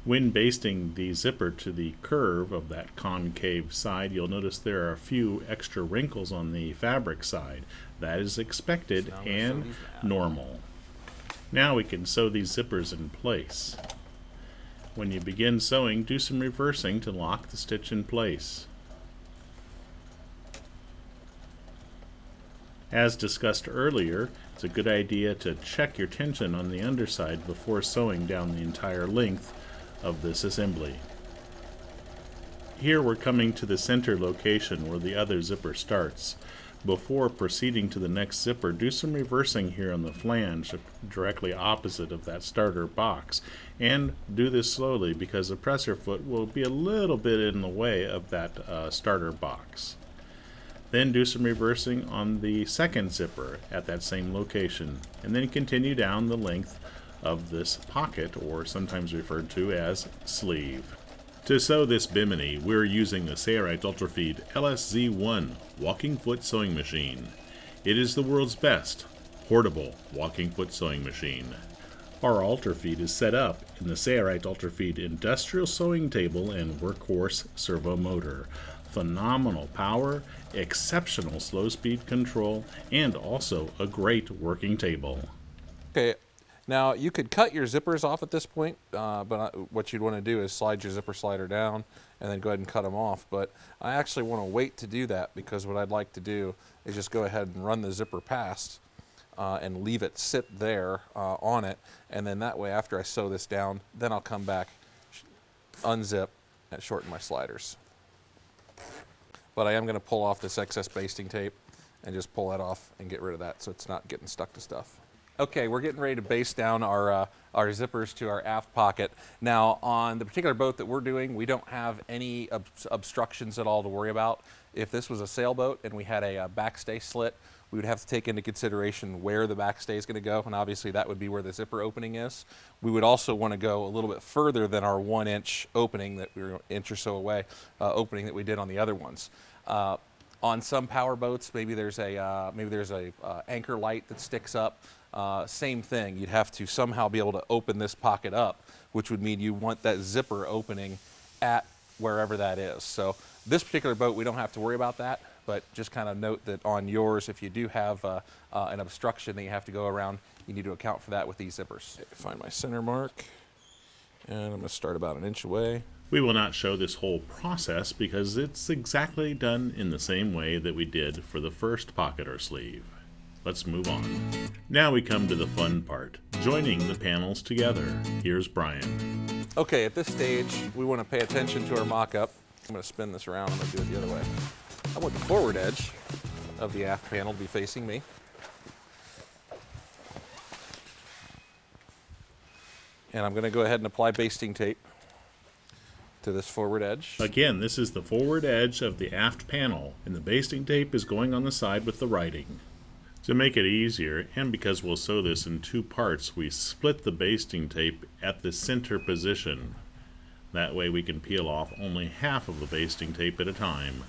When basting the zipper to the curve of that concave side, you'll notice there are a few extra wrinkles on the fabric side. That is expected and normal. Now we can sew these zippers in place. When you begin sewing, do some reversing to lock the stitch in place. As discussed earlier, it's a good idea to check your tension on the underside before sewing down the entire length of this assembly. Here we're coming to the center location where the other zipper starts. Before proceeding to the next zipper, do some reversing here on the flange directly opposite of that starter box, and do this slowly because the presser foot will be a little bit in the way of that starter box. Then do some reversing on the second zipper at that same location, and then continue down the length of this pocket, or sometimes referred to as sleeve. To sew this Bimini, we're using the Sailrite Ultrafeed LSZ1 walking foot sewing machine. It is the world's best portable walking foot sewing machine. Our Ultrafeed is set up in the Sailrite Ultrafeed industrial sewing table and workhorse servo motor. Phenomenal power, exceptional slow speed control, and also a great working table. Okay. Now, you could cut your zippers off at this point, but what you'd want to do is slide your zipper slider down and then go ahead and cut them off. But I actually want to wait to do that because what I'd like to do is just go ahead and run the zipper past and leave it sit there on it, and then that way after I sew this down, then I'll come back, unzip, and shorten my sliders. But I am going to pull off this excess basting tape and just pull that off and get rid of that so it's not getting stuck to stuff. Okay, we're getting ready to baste down our zippers to our aft pocket. Now, on the particular boat that we're doing, we don't have any obstructions at all to worry about. If this was a sailboat and we had a backstay slit, we would have to take into consideration where the backstay is going to go, and obviously that would be where the zipper opening is. We would also want to go a little bit further than our 1-inch opening that we were an inch or so away, opening that we did on the other ones. On some power boats, maybe there's a anchor light that sticks up. Same thing, you'd have to somehow be able to open this pocket up, which would mean you want that zipper opening at wherever that is. So this particular boat, we don't have to worry about that, but just kind of note that on yours, if you do have an obstruction that you have to go around, you need to account for that with these zippers. Find my center mark, and I'm going to start about 1 inch away. We will not show this whole process because it's exactly done in the same way that we did for the first pocket or sleeve. Let's move on. Now we come to the fun part, joining the panels together. Here's Brian. Okay, at this stage, we want to pay attention to our mock-up. I'm going to spin this around, I'm going to do it the other way. I want the forward edge of the aft panel to be facing me. And I'm going to go ahead and apply basting tape to this forward edge. Again, this is the forward edge of the aft panel, and the basting tape is going on the side with the writing. To make it easier, and because we'll sew this in 2 parts, we split the basting tape at the center position. That way we can peel off only half of the basting tape at a time.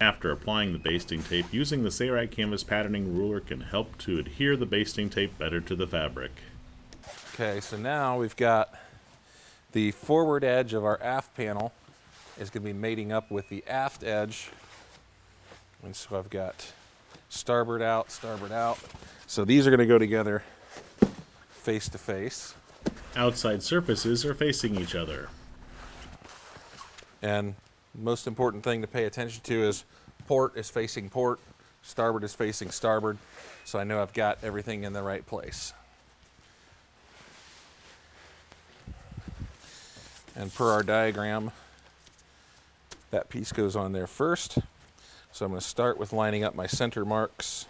After applying the basting tape, using the Sailrite canvas patterning ruler can help to adhere the basting tape better to the fabric. Okay, so now we've got the forward edge of our aft panel is going to be mating up with the aft edge. And so I've got starboard out, starboard out. So these are going to go together face to face. Outside surfaces are facing each other. And most important thing to pay attention to is port is facing port, starboard is facing starboard, so I know I've got everything in the right place. And per our diagram, that piece goes on there first. So I'm going to start with lining up my center marks.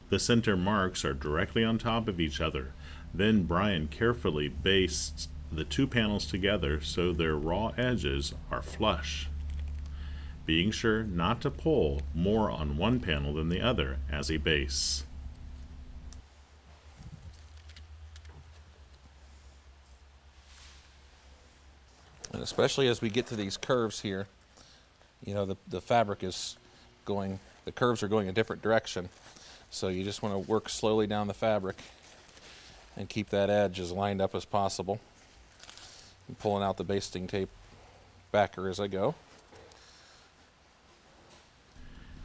The center marks are directly on top of each other. Then Brian carefully bastes the 2 panels together so their raw edges are flush, being sure not to pull more on one panel than the other as he bastes. And especially as we get to these curves here, you know, the fabric is going, the curves are going a different direction. So you just want to work slowly down the fabric and keep that edge as lined up as possible. I'm pulling out the basting tape backer as I go.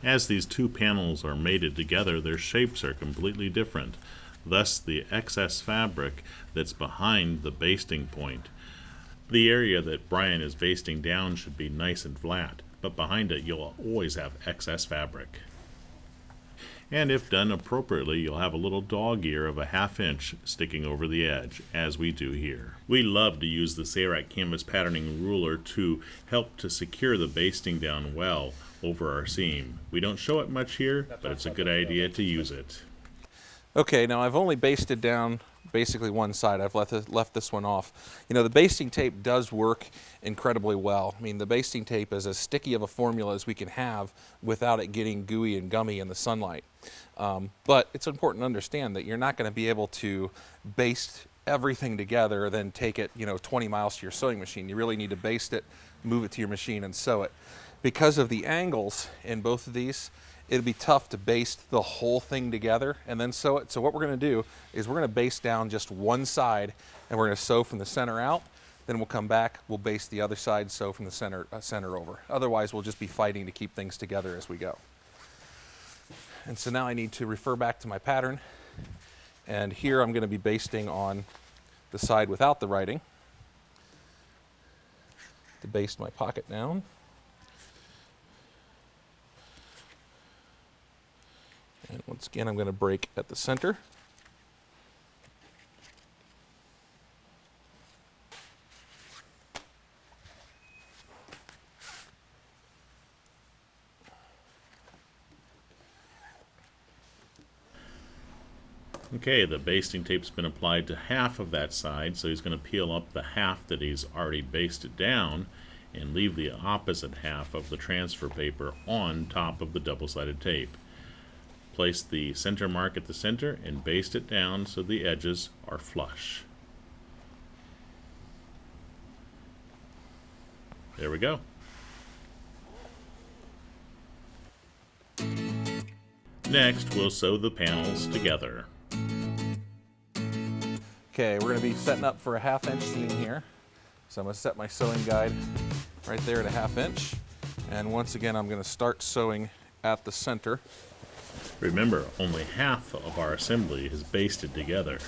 As these 2 panels are mated together, their shapes are completely different. Thus, the excess fabric that's behind the basting point. The area that Brian is basting down should be nice and flat, but behind it you'll always have excess fabric. And if done appropriately, you'll have a little dog ear of a 1/2 inch sticking over the edge, as we do here. We love to use the Sailrite canvas patterning ruler to help to secure the basting down well over our seam. We don't show it much here, but it's a good idea to use it. Okay, now I've only basted down basically one side. I've left this one off. You know, the basting tape does work incredibly well. I mean, the basting tape is as sticky of a formula as we can have without it getting gooey and gummy in the sunlight. But it's important to understand that you're not going to be able to baste everything together, then take it, 20 miles to your sewing machine. You really need to baste it, move it to your machine, and sew it. Because of the angles in both of these, it'd be tough to baste the whole thing together and then sew it. So what we're going to do is we're going to baste down just one side, and we're going to sew from the center out. Then we'll come back, we'll baste the other side, sew from the center over. Otherwise, we'll just be fighting to keep things together as we go. And so now I need to refer back to my pattern. And here I'm going to be basting on the side without the writing. To baste my pocket down. And we'll Once again, I'm going to break at the center. Okay, the basting tape's been applied to half of that side, so he's going to peel up the half that he's already basted down and leave the opposite half of the transfer paper on top of the double-sided tape. Place the center mark at the center and baste it down so the edges are flush. There we go. Next, we'll sew the panels together. Okay, we're going to be setting up for a 1/2 inch seam here. So I'm going to set my sewing guide right there at a 1/2 inch. And once again, I'm going to start sewing at the center. Remember, only half of our assembly is basted together.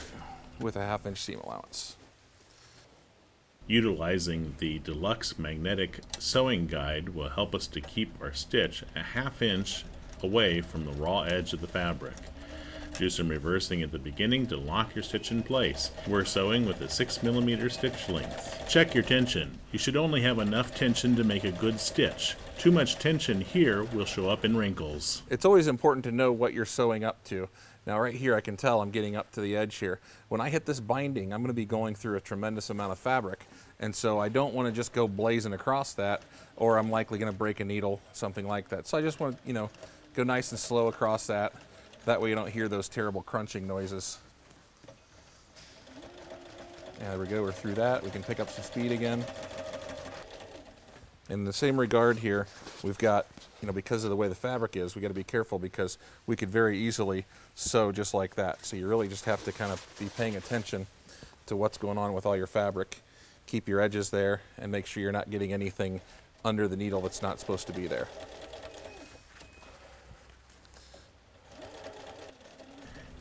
With a 1/2 inch seam allowance. Utilizing the deluxe magnetic sewing guide will help us to keep our stitch a 1/2 inch away from the raw edge of the fabric. Do some reversing at the beginning to lock your stitch in place. We're sewing with a 6mm stitch length. Check your tension. You should only have enough tension to make a good stitch. Too much tension here will show up in wrinkles. It's always important to know what you're sewing up to. Now right here I can tell I'm getting up to the edge here. When I hit this binding, I'm going to be going through a tremendous amount of fabric, and so I don't want to just go blazing across that, or I'm likely going to break a needle, something like that. So I just want to, go nice and slow across that. That way you don't hear those terrible crunching noises. Yeah, there we go, we're through that. We can pick up some speed again. In the same regard here, we've got, because of the way the fabric is, we got to be careful because we could very easily sew just like that. So you really just have to kind of be paying attention to what's going on with all your fabric. Keep your edges there and make sure you're not getting anything under the needle that's not supposed to be there.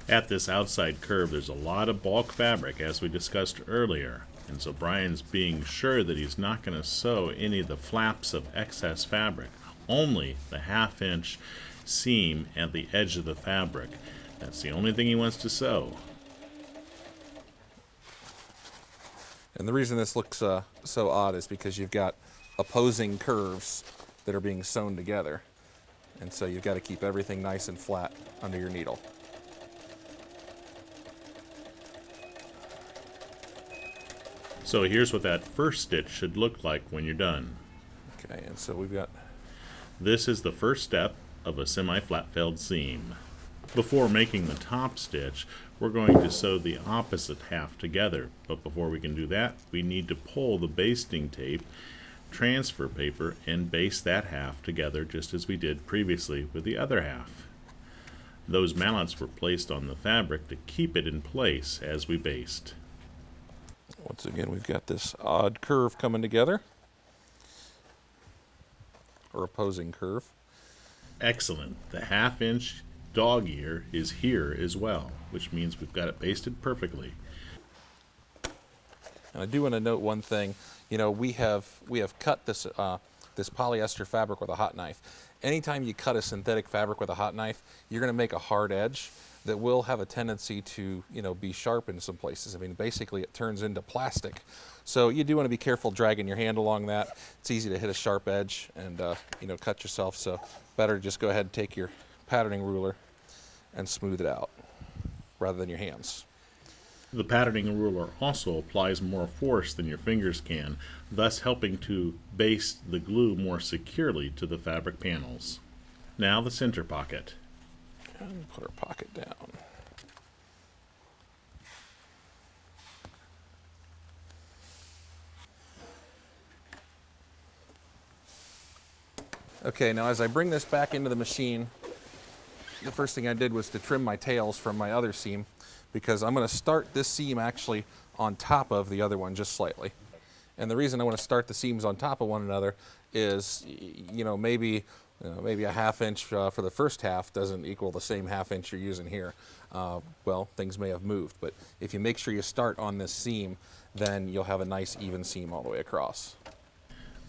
At this outside curve, there's a lot of bulk fabric, as we discussed earlier, and so Brian's being sure that he's not going to sew any of the flaps of excess fabric, only the 1/2 inch seam at the edge of the fabric. That's the only thing he wants to sew. And the reason this looks so odd is because you've got opposing curves that are being sewn together, and so you've got to keep everything nice and flat under your needle. So here's what that first stitch should look like when you're done. Okay, and so we've got... This is the first step of a semi-flat felled seam. Before making the top stitch, we're going to sew the opposite half together. But before we can do that, we need to pull the basting tape, transfer paper, and baste that half together just as we did previously with the other half. Those mallets were placed on the fabric to keep it in place as we baste. Once again, we've got this odd curve coming together, or opposing curve. Excellent. The 1/2 inch dog ear is here as well, which means we've got it basted perfectly. And I do want to note one thing. We have cut this this polyester fabric with a hot knife. Anytime you cut a synthetic fabric with a hot knife, you're going to make a hard edge that will have a tendency to, be sharp in some places. I mean, basically it turns into plastic. So you do want to be careful dragging your hand along that. It's easy to hit a sharp edge and, cut yourself. So better just go ahead and take your patterning ruler and smooth it out rather than your hands. The patterning ruler also applies more force than your fingers can, thus helping to baste the glue more securely to the fabric panels. Now the center pocket. And put our pocket down. Okay, now as I bring this back into the machine, the first thing I did was to trim my tails from my other seam, because I'm going to start this seam actually on top of the other one just slightly. And the reason I want to start the seams on top of one another is, maybe a 1/2 inch for the first half doesn't equal the same 1/2 inch you're using here. Well, things may have moved, but if you make sure you start on this seam, then you'll have a nice even seam all the way across.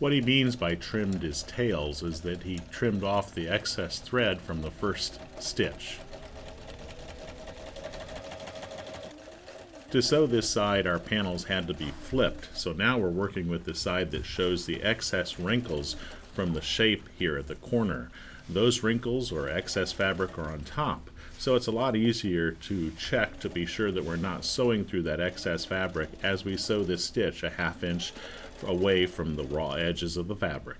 What he means by trimmed his tails is that he trimmed off the excess thread from the first stitch. To sew this side, our panels had to be flipped, so now we're working with the side that shows the excess wrinkles from the shape here at the corner. Those wrinkles or excess fabric are on top, so it's a lot easier to check to be sure that we're not sewing through that excess fabric as we sew this stitch a 1/2 inch away from the raw edges of the fabric.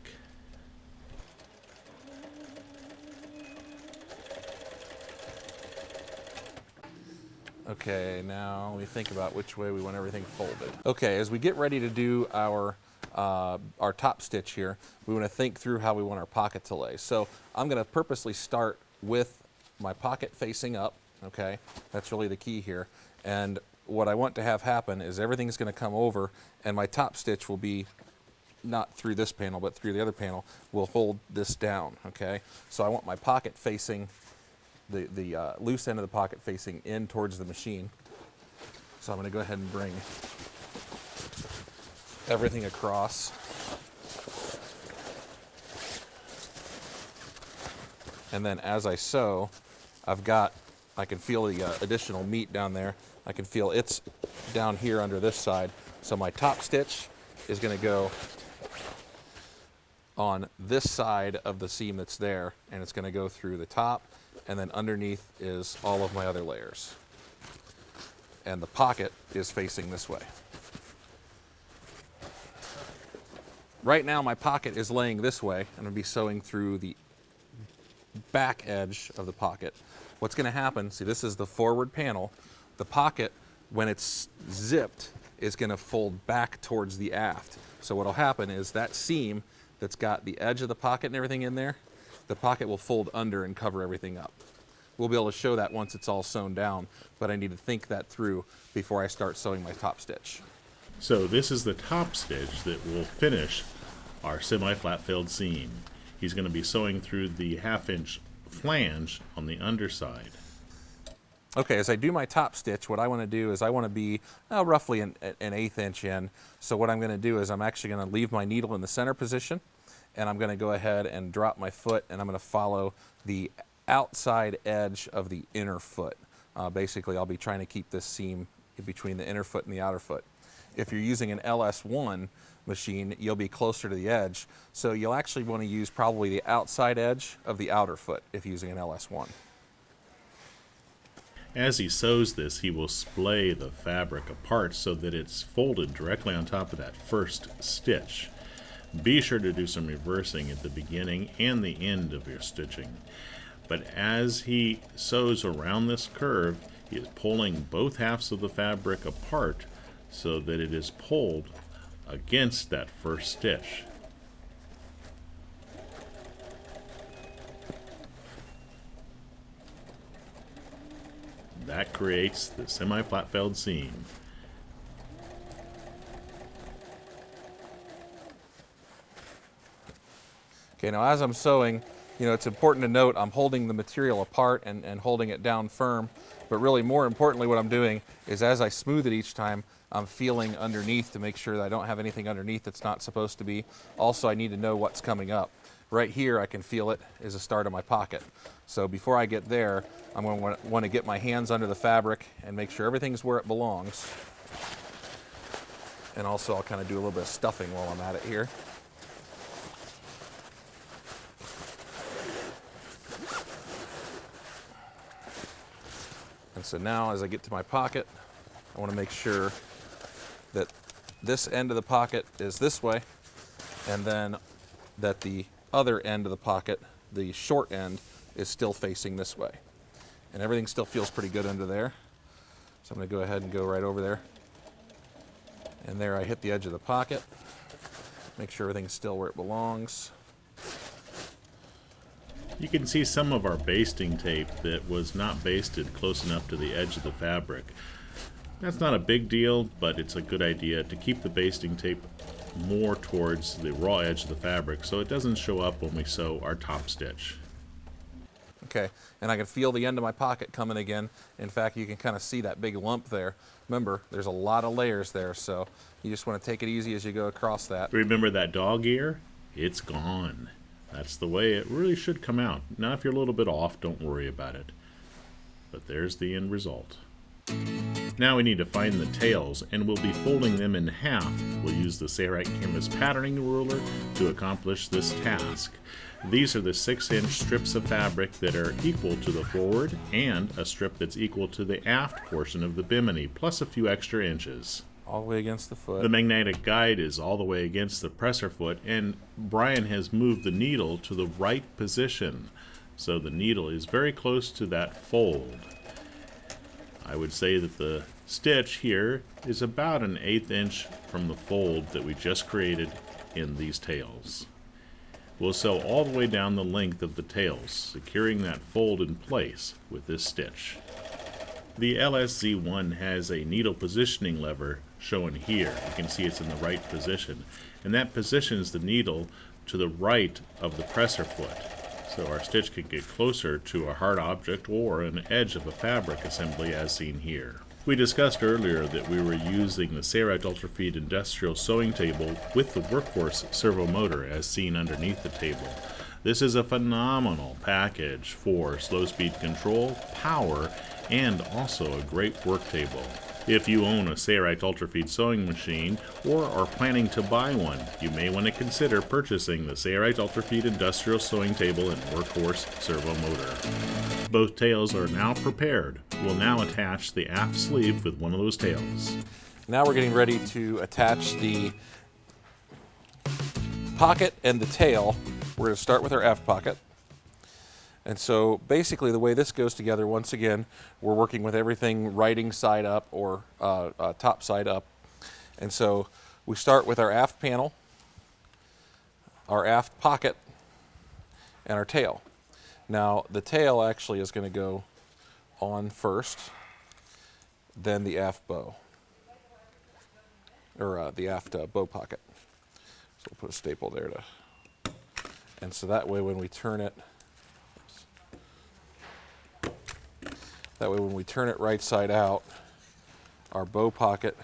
Okay, now we think about which way we want everything folded. Okay, as we get ready to do our top stitch here, we want to think through how we want our pocket to lay. So I'm going to purposely start with my pocket facing up, okay? That's really the key here. And what I want to have happen is everything's going to come over, and my top stitch will be not through this panel, but through the other panel, will hold this down, okay? So I want my pocket facing the loose end of the pocket facing in towards the machine. So I'm going to go ahead and bring everything across. And then as I sew, I can feel the additional meat down there. I can feel it's down here under this side. So my top stitch is going to go on this side of the seam that's there, and it's going to go through the top, and then underneath is all of my other layers. And the pocket is facing this way. Right now my pocket is laying this way. I'm going to be sewing through the back edge of the pocket. What's going to happen, see, this is the forward panel. The pocket, when it's zipped, is going to fold back towards the aft. So what will happen is that seam that's got the edge of the pocket and everything in there, the pocket will fold under and cover everything up. We'll be able to show that once it's all sewn down, but I need to think that through before I start sewing my top stitch. So this is the top stitch that will finish our semi-flat filled seam. He's going to be sewing through the 1/2 inch flange on the underside. Okay, as I do my top stitch, what I want to do is I want to be roughly an 1/8 inch in. So what I'm going to do is I'm actually going to leave my needle in the center position, and I'm going to go ahead and drop my foot, and I'm going to follow the outside edge of the inner foot. Basically, I'll be trying to keep this seam in between the inner foot and the outer foot. If you're using an LS1 machine, you'll be closer to the edge, so you'll actually want to use probably the outside edge of the outer foot if using an LS1. As he sews this, he will splay the fabric apart so that it's folded directly on top of that first stitch. Be sure to do some reversing at the beginning and the end of your stitching. But as he sews around this curve, he is pulling both halves of the fabric apart so that it is pulled against that first stitch. That creates the semi-flat felled seam. Okay, now as I'm sewing, it's important to note I'm holding the material apart and holding it down firm, but really more importantly what I'm doing is as I smooth it each time, I'm feeling underneath to make sure that I don't have anything underneath that's not supposed to be. Also, I need to know what's coming up. Right here, I can feel it is the start of my pocket. So before I get there, I'm going to want to get my hands under the fabric and make sure everything's where it belongs. And also, I'll kind of do a little bit of stuffing while I'm at it here. And so now, as I get to my pocket, I want to make sure that this end of the pocket is this way, and then that the other end of the pocket, the short end, is still facing this way. And everything still feels pretty good under there. So I'm going to go ahead and go right over there. And there I hit the edge of the pocket. Make sure everything's still where it belongs. You can see some of our basting tape that was not basted close enough to the edge of the fabric. That's not a big deal, but it's a good idea to keep the basting tape more towards the raw edge of the fabric so it doesn't show up when we sew our top stitch. Okay, and I can feel the end of my pocket coming again. In fact, you can kind of see that big lump there. Remember, there's a lot of layers there, so you just want to take it easy as you go across that. Remember that dog ear? It's gone. That's the way it really should come out. Now, if you're a little bit off, don't worry about it. But there's the end result. Now we need to find the tails, and we'll be folding them in half. We'll use the Sailrite canvas patterning ruler to accomplish this task. These are the 6-inch strips of fabric that are equal to the forward, and a strip that's equal to the aft portion of the bimini, plus a few extra inches. All the way against the foot. The magnetic guide is all the way against the presser foot, and Brian has moved the needle to the right position, so the needle is very close to that fold. I would say that the stitch here is about an 1/8 inch from the fold that we just created in these tails. We'll sew all the way down the length of the tails, securing that fold in place with this stitch. The LSZ1 has a needle positioning lever shown here. You can see it's in the right position, and that positions the needle to the right of the presser foot, so our stitch can get closer to a hard object or an edge of a fabric assembly as seen here. We discussed earlier that we were using the Sailrite Ultrafeed industrial sewing table with the Workhorse servo motor as seen underneath the table. This is a phenomenal package for slow speed control, power, and also a great work table. If you own a Sailrite Ultrafeed sewing machine or are planning to buy one, you may want to consider purchasing the Sailrite Ultrafeed industrial sewing table and Workhorse servo motor. Both tails are now prepared. We'll now attach the aft sleeve with one of those tails. Now we're getting ready to attach the pocket and the tail. We're going to start with our aft pocket. And so basically the way this goes together, once again, we're working with everything writing side up or top side up. And so we start with our aft panel, our aft pocket, and our tail. Now the tail actually is going to go on first, then the aft bow, or the aft bow pocket. So we'll put a staple there and so that way when we turn it, right side out, our bow pocket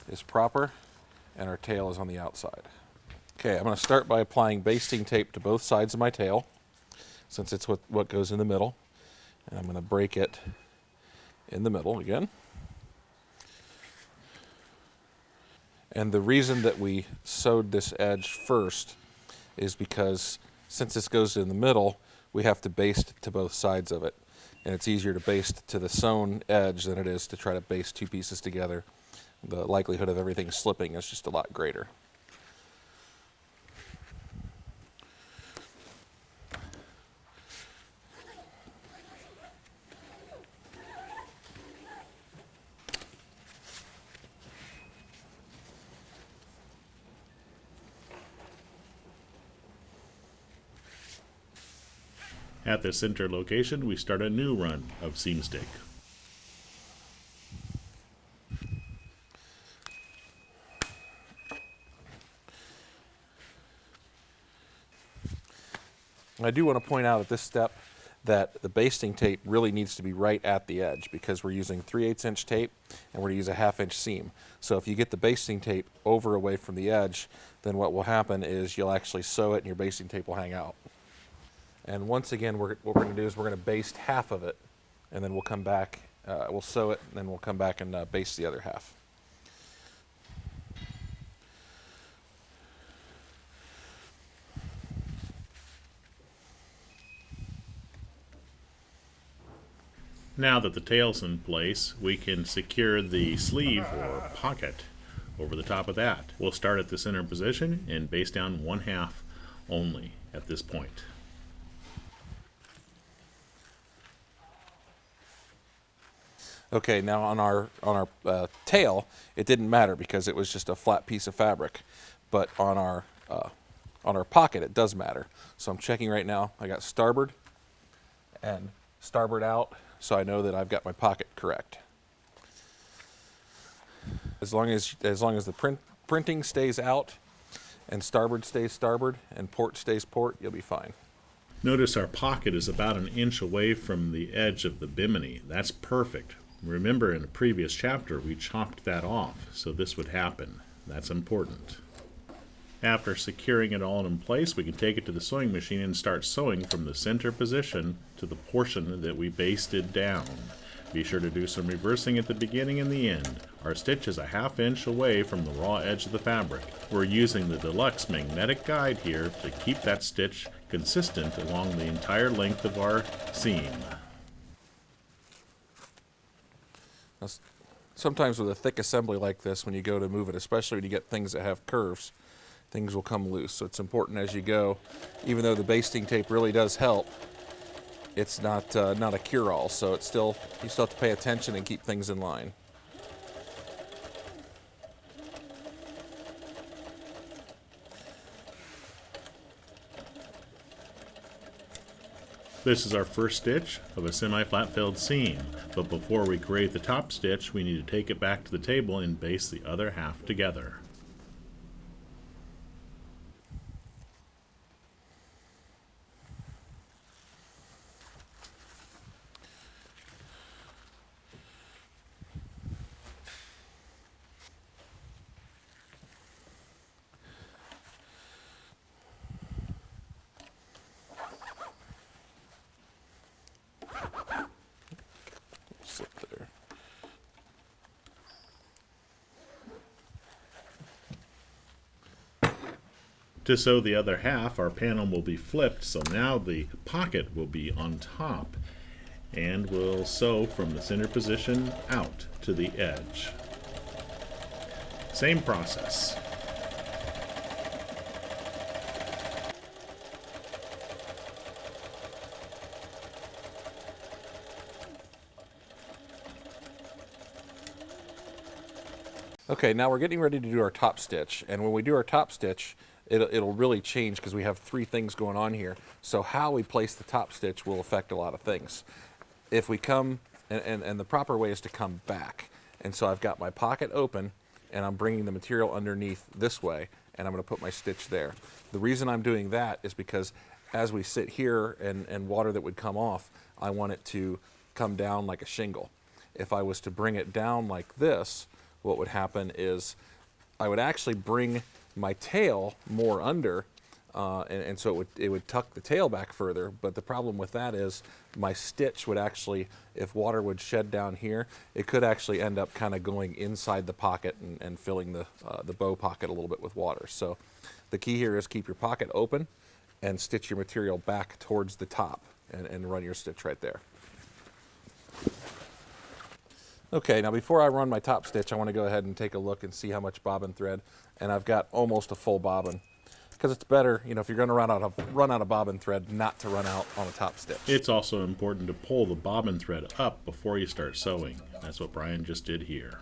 is proper and our tail is on the outside. Okay, I'm going to start by applying basting tape to both sides of my tail, since it's what goes in the middle. And I'm going to break it in the middle again. And the reason that we sewed this edge first is because since this goes in the middle, we have to baste to both sides of it. And it's easier to baste to the sewn edge than it is to try to baste two pieces together. The likelihood of everything slipping is just a lot greater. At the center location, we start a new run of seam stake. I do want to point out at this step that the basting tape really needs to be right at the edge because we're using 3/8 inch tape and we're going to use a 1/2 inch seam. So if you get the basting tape away from the edge, then what will happen is you'll actually sew it and your basting tape will hang out. And once again, what we're going to do is we're going to baste half of it, and then we'll come back, we'll sew it, and then we'll come back and baste the other half. Now that the tail's in place, we can secure the sleeve or pocket over the top of that. We'll start at the center position and baste down 1/2 only at this point. Okay, now on our tail, it didn't matter because it was just a flat piece of fabric, but on our pocket, it does matter. So I'm checking right now. I got starboard and starboard out, so I know that I've got my pocket correct. As long as the printing stays out and starboard stays starboard and port stays port, you'll be fine. Notice our pocket is about 1 inch away from the edge of the bimini. That's perfect. Remember, in a previous chapter, we chopped that off, so this would happen. That's important. After securing it all in place, we can take it to the sewing machine and start sewing from the center position to the portion that we basted down. Be sure to do some reversing at the beginning and the end. Our stitch is a 1/2 inch away from the raw edge of the fabric. We're using the deluxe magnetic guide here to keep that stitch consistent along the entire length of our seam. Sometimes with a thick assembly like this, when you go to move it, especially when you get things that have curves, things will come loose. So it's important as you go, even though the basting tape really does help, it's not a cure-all. So it's still, you still have to pay attention and keep things in line. This is our first stitch of a semi-flat filled seam, but before we create the top stitch, we need to take it back to the table and baste the other half together. There. To sew the other half, our panel will be flipped, so now the pocket will be on top, and we'll sew from the center position out to the edge. Same process. Okay, now we're getting ready to do our top stitch, and when we do our top stitch, it'll really change because we have 3 things going on here. So how we place the top stitch will affect a lot of things. If we come, and the proper way is to come back, and so I've got my pocket open, and I'm bringing the material underneath this way, and I'm going to put my stitch there. The reason I'm doing that is because as we sit here and water that would come off, I want it to come down like a shingle. If I was to bring it down like this, what would happen is I would actually bring my tail more under, and so it would tuck the tail back further. But the problem with that is my stitch would actually, if water would shed down here, it could actually end up kind of going inside the pocket and filling the bow pocket a little bit with water. So the key here is keep your pocket open and stitch your material back towards the top and run your stitch right there. Okay, now before I run my top stitch, I want to go ahead and take a look and see how much bobbin thread, and I've got almost a full bobbin, because it's better, you know, if you're going to run out of bobbin thread, not to run out on a top stitch. It's also important to pull the bobbin thread up before you start sewing. That's what Brian just did here.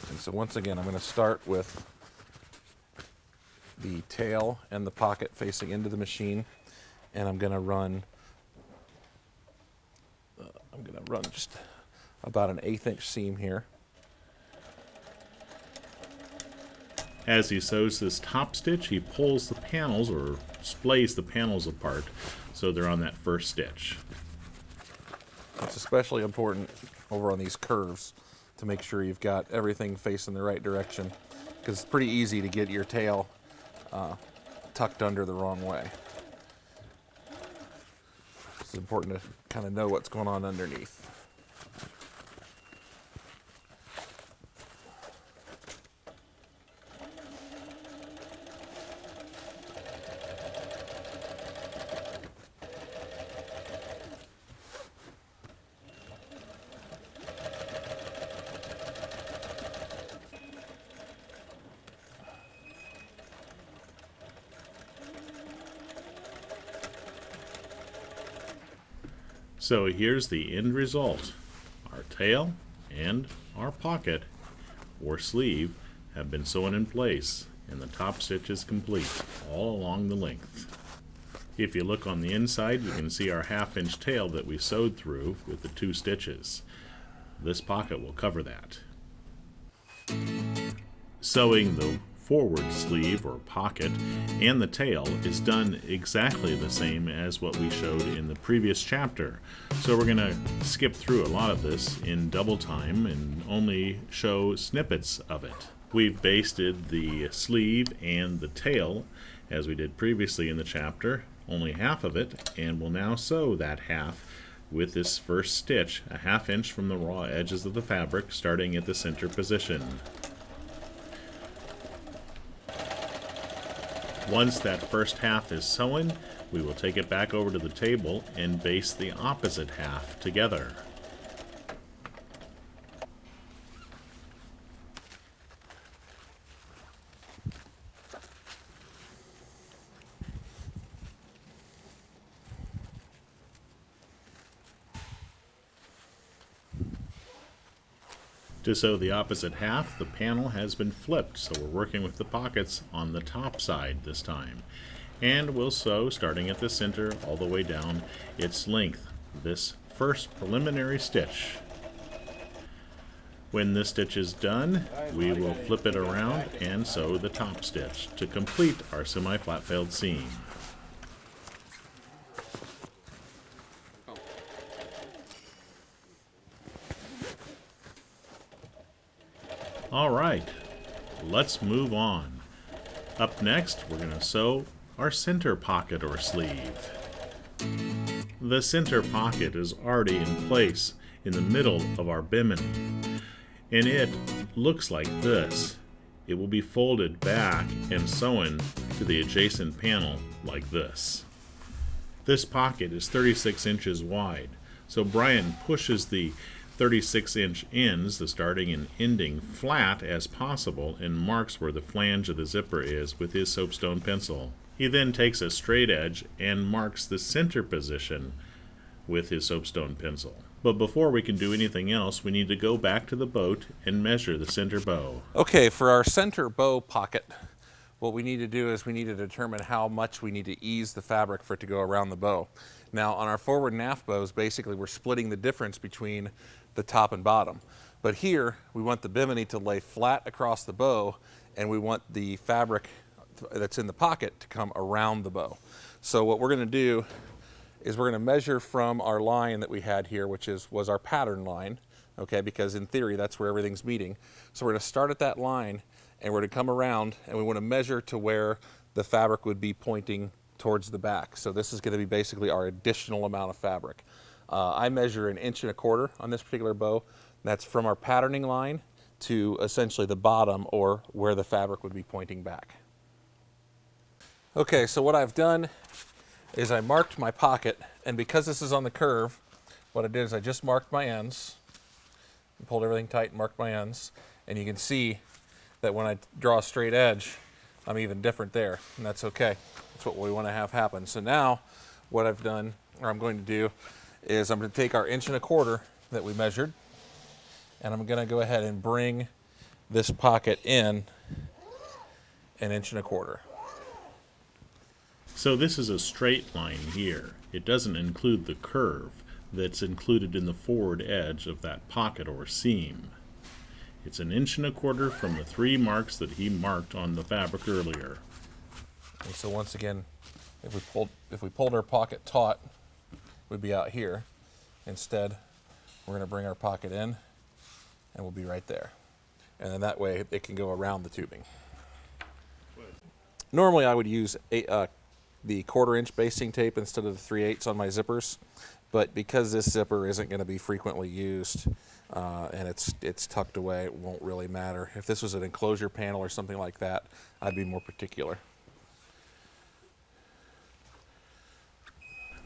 And so once again, I'm going to start with the tail and the pocket facing into the machine, and I'm going to run just about an 1/8 inch seam here. As he sews this top stitch, he pulls the panels or splays the panels apart so they're on that first stitch. It's especially important over on these curves to make sure you've got everything facing the right direction, because it's pretty easy to get your tail tucked under the wrong way. It's important to kind of know what's going on underneath. So here's the end result. Our tail and our pocket or sleeve have been sewn in place, and the top stitch is complete all along the length. If you look on the inside, you can see our 1/2 inch tail that we sewed through with the 2 stitches. This pocket will cover that. Sewing the forward sleeve or pocket and the tail is done exactly the same as what we showed in the previous chapter. So we're going to skip through a lot of this in double time and only show snippets of it. We've basted the sleeve and the tail, as we did previously in the chapter, only half of it, and we'll now sew that half with this first stitch, a 1/2 inch from the raw edges of the fabric, starting at the center position. Once that first half is sewn, we will take it back over to the table and baste the opposite half together. To sew the opposite half, the panel has been flipped, so we're working with the pockets on the top side this time. And we'll sew, starting at the center, all the way down its length, this first preliminary stitch. When this stitch is done, we will flip it around and sew the top stitch to complete our semi-flat failed seam. Alright, let's move on. Up next, we're going to sew our center pocket or sleeve. The center pocket is already in place in the middle of our bimini, and it looks like this. It will be folded back and sewn to the adjacent panel like this. This pocket is 36 inches wide, so Brian pushes the 36-inch ends, the starting and ending, flat as possible and marks where the flange of the zipper is with his soapstone pencil. He then takes a straight edge and marks the center position with his soapstone pencil. But before we can do anything else, we need to go back to the boat and measure the center bow. Okay, for our center bow pocket, what we need to do is we need to determine how much we need to ease the fabric for it to go around the bow. Now, on our forward and aft bows, basically we're splitting the difference between the top and bottom. But here, we want the bimini to lay flat across the bow, and we want the fabric that's in the pocket to come around the bow. So what we're going to do is we're going to measure from our line that we had here, which was our pattern line, okay, because in theory that's where everything's meeting. So we're going to start at that line, and we're going to come around, and we want to measure to where the fabric would be pointing towards the back. So this is going to be basically our additional amount of fabric. I measure 1 1/4 inches on this particular bow. That's from our patterning line to essentially the bottom, or where the fabric would be pointing back. Okay, so what I've done is I marked my pocket, and because this is on the curve, what I did is I just marked my ends, pulled everything tight and marked my ends, and you can see that when I draw a straight edge, I'm even different there, and that's okay. That's what we want to have happen. So now what I've done, or I'm going to do, is I'm going to take our 1 1/4 inches that we measured, and I'm going to go ahead and bring this pocket in 1 1/4 inches. So this is a straight line here. It doesn't include the curve that's included in the forward edge of that pocket or seam. It's 1 1/4 inches from the 3 marks that he marked on the fabric earlier. And so once again, if we pulled our pocket taut, we'd be out here. Instead, we're going to bring our pocket in, and we'll be right there. And then that way it can go around the tubing. Normally I would use the 1/4 inch basting tape instead of the 3/8 on my zippers, but because this zipper isn't going to be frequently used and it's tucked away, it won't really matter. If this was an enclosure panel or something like that, I'd be more particular.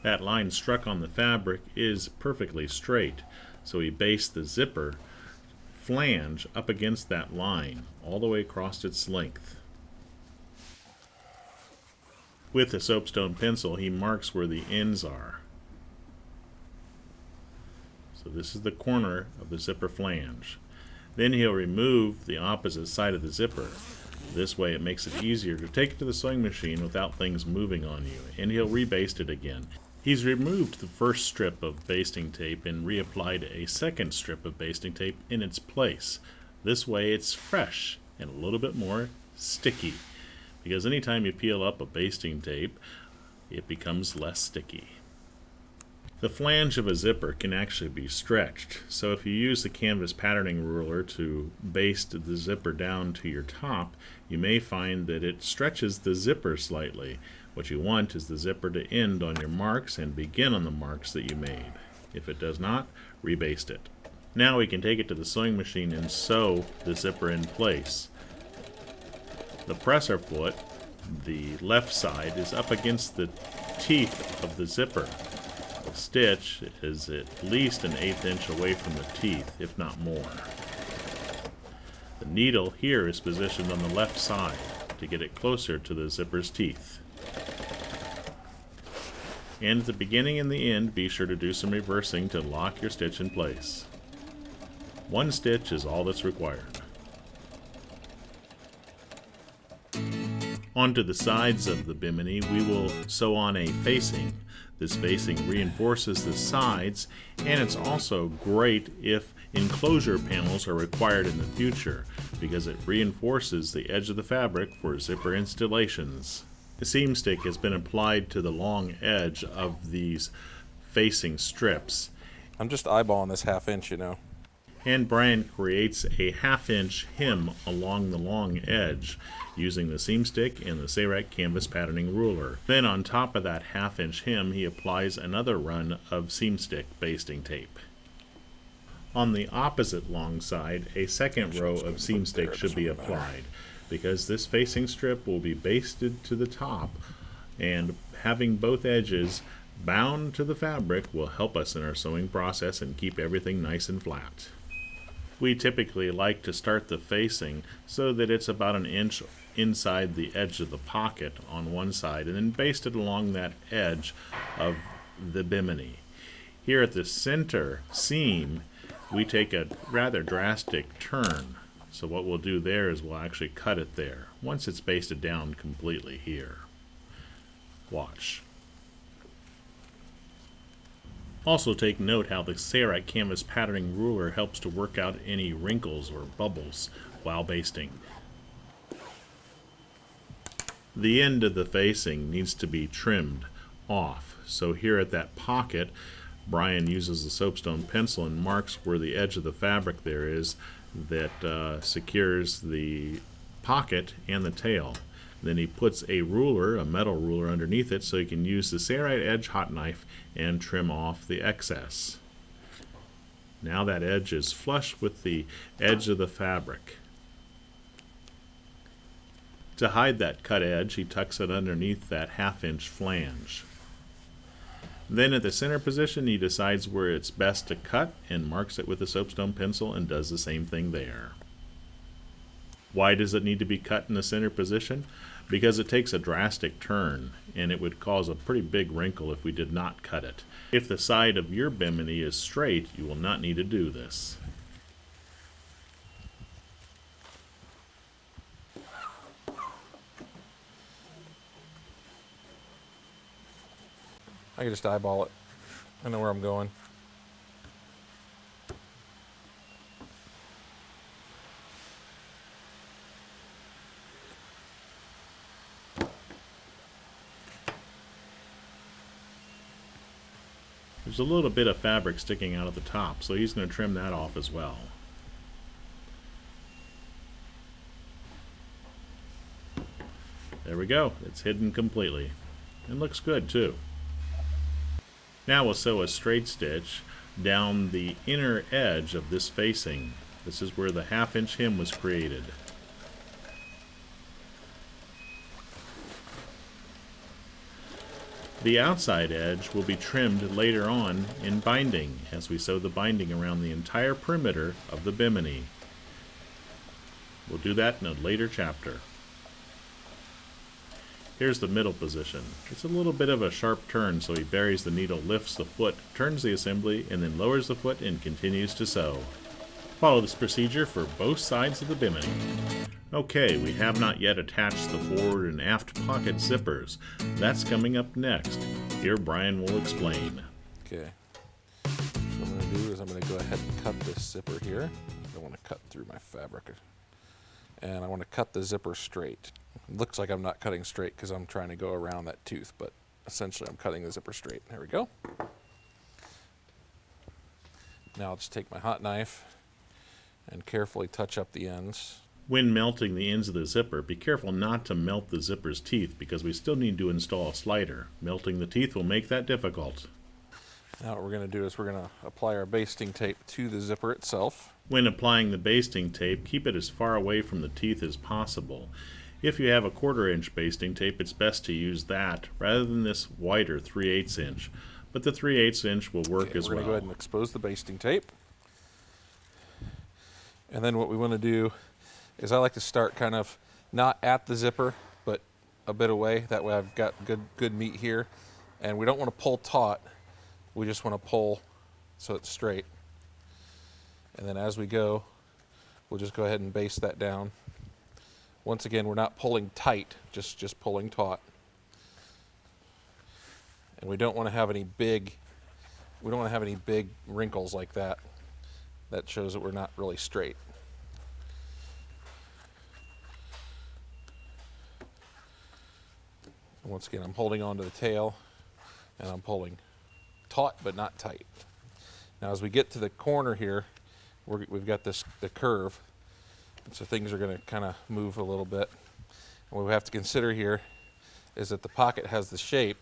That line struck on the fabric is perfectly straight, so we base the zipper flange up against that line all the way across its length. With a soapstone pencil, he marks where the ends are. So this is the corner of the zipper flange. Then he'll remove the opposite side of the zipper. This way it makes it easier to take it to the sewing machine without things moving on you, and he'll rebaste it again. He's removed the first strip of basting tape and reapplied a second strip of basting tape in its place. This way it's fresh and a little bit more sticky, because anytime you peel up a basting tape, it becomes less sticky. The flange of a zipper can actually be stretched, so if you use the canvas patterning ruler to baste the zipper down to your top, you may find that it stretches the zipper slightly. What you want is the zipper to end on your marks and begin on the marks that you made. If it does not, rebaste it. Now we can take it to the sewing machine and sew the zipper in place. The presser foot, the left side, is up against the teeth of the zipper. The stitch is at least an 1/8 inch away from the teeth, if not more. The needle here is positioned on the left side to get it closer to the zipper's teeth. And at the beginning and the end, be sure to do some reversing to lock your stitch in place. One stitch is all that's required. Onto the sides of the Bimini, we will sew on a facing. This facing reinforces the sides, and it's also great if enclosure panels are required in the future, because it reinforces the edge of the fabric for zipper installations. The seam stick has been applied to the long edge of these facing strips. I'm just eyeballing this 1/2 inch, you know. And Brian creates a 1/2 inch hem along the long edge using the seam stick and the Sailrite canvas patterning ruler. Then on top of that 1/2 inch hem, he applies another run of seam stick basting tape. On the opposite long side, a second row of seam stick should be applied, because this facing strip will be basted to the top, and having both edges bound to the fabric will help us in our sewing process and keep everything nice and flat. We typically like to start the facing so that it's about 1 inch inside the edge of the pocket on one side, and then baste it along that edge of the Bimini. Here at the center seam, we take a rather drastic turn. So what we'll do there is we'll actually cut it there, once it's basted down completely here. Watch. Also take note how the Sailrite canvas patterning ruler helps to work out any wrinkles or bubbles while basting. The end of the facing needs to be trimmed off. So here at that pocket, Brian uses the soapstone pencil and marks where the edge of the fabric there is that secures the pocket and the tail. Then he puts a ruler, a metal ruler, underneath it so he can use the Sailrite edge hot knife and trim off the excess. Now that edge is flush with the edge of the fabric. To hide that cut edge, he tucks it underneath that 1/2 inch flange. Then at the center position, he decides where it's best to cut and marks it with a soapstone pencil and does the same thing there. Why does it need to be cut in the center position? Because it takes a drastic turn, and it would cause a pretty big wrinkle if we did not cut it. If the side of your Bimini is straight, you will not need to do this. I can just eyeball it. I know where I'm going. There's a little bit of fabric sticking out at the top, so he's going to trim that off as well. There we go. It's hidden completely. And looks good too. Now we'll sew a straight stitch down the inner edge of this facing. This is where the 1/2 inch hem was created. The outside edge will be trimmed later on in binding as we sew the binding around the entire perimeter of the Bimini. We'll do that in a later chapter. Here's the middle position. It's a little bit of a sharp turn, so he buries the needle, lifts the foot, turns the assembly, and then lowers the foot and continues to sew. Follow this procedure for both sides of the Bimini. Okay, we have not yet attached the forward and aft pocket zippers. That's coming up next. Here Brian will explain. Okay. So what I'm going to do is I'm going to go ahead and cut this zipper here. I don't want to cut through my fabric. And I want to cut the zipper straight. It looks like I'm not cutting straight because I'm trying to go around that tooth, but essentially I'm cutting the zipper straight. There we go. Now I'll just take my hot knife and carefully touch up the ends. When melting the ends of the zipper, be careful not to melt the zipper's teeth because we still need to install a slider. Melting the teeth will make that difficult. Now what we're going to do is we're going to apply our basting tape to the zipper itself. When applying the basting tape, keep it as far away from the teeth as possible. If you have a 1/4 inch basting tape, it's best to use that rather than this wider 3/8 inch. But the 3/8 inch will work as well. We're going to go ahead and expose the basting tape. And then what we want to do is I like to start kind of not at the zipper, but a bit away. That way I've got good meat here. And we don't want to pull taut. We just want to pull so it's straight. And then as we go, we'll just go ahead and baste that down. Once again, we're not pulling tight, just pulling taut. And we don't want to have any big wrinkles like that. That shows that we're not really straight. And once again, I'm holding onto the tail and I'm pulling taut but not tight. Now as we get to the corner here, we've got the curve, and so things are going to kind of move a little bit. And what we have to consider here is that the pocket has the shape.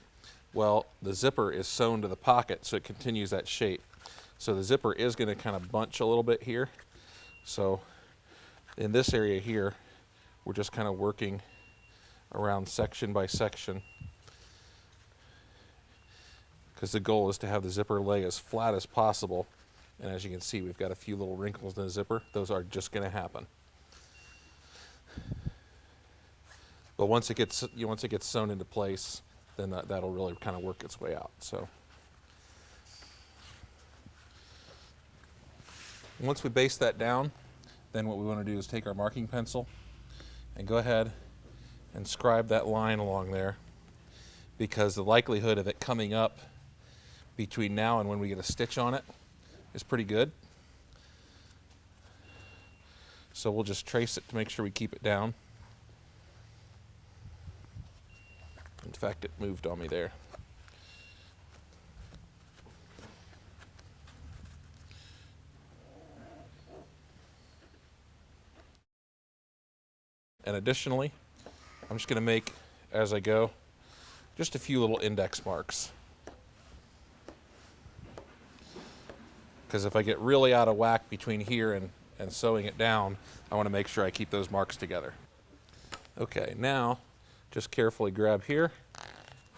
Well, the zipper is sewn to the pocket, so it continues that shape. So the zipper is going to kind of bunch a little bit here. So in this area here, we're just kind of working around section by section, because the goal is to have the zipper lay as flat as possible. And as you can see, we've got a few little wrinkles in the zipper. Those are just going to happen. But once it gets sewn into place, then that'll really kind of work its way out. So once we baste that down, then what we want to do is take our marking pencil and go ahead and scribe that line along there, because the likelihood of it coming up between now and when we get a stitch on it is pretty good. So we'll just trace it to make sure we keep it down. In fact, it moved on me there. And additionally, I'm just going to make, as I go, just a few little index marks. Because if I get really out of whack between here and sewing it down, I want to make sure I keep those marks together. Okay, now just carefully grab here.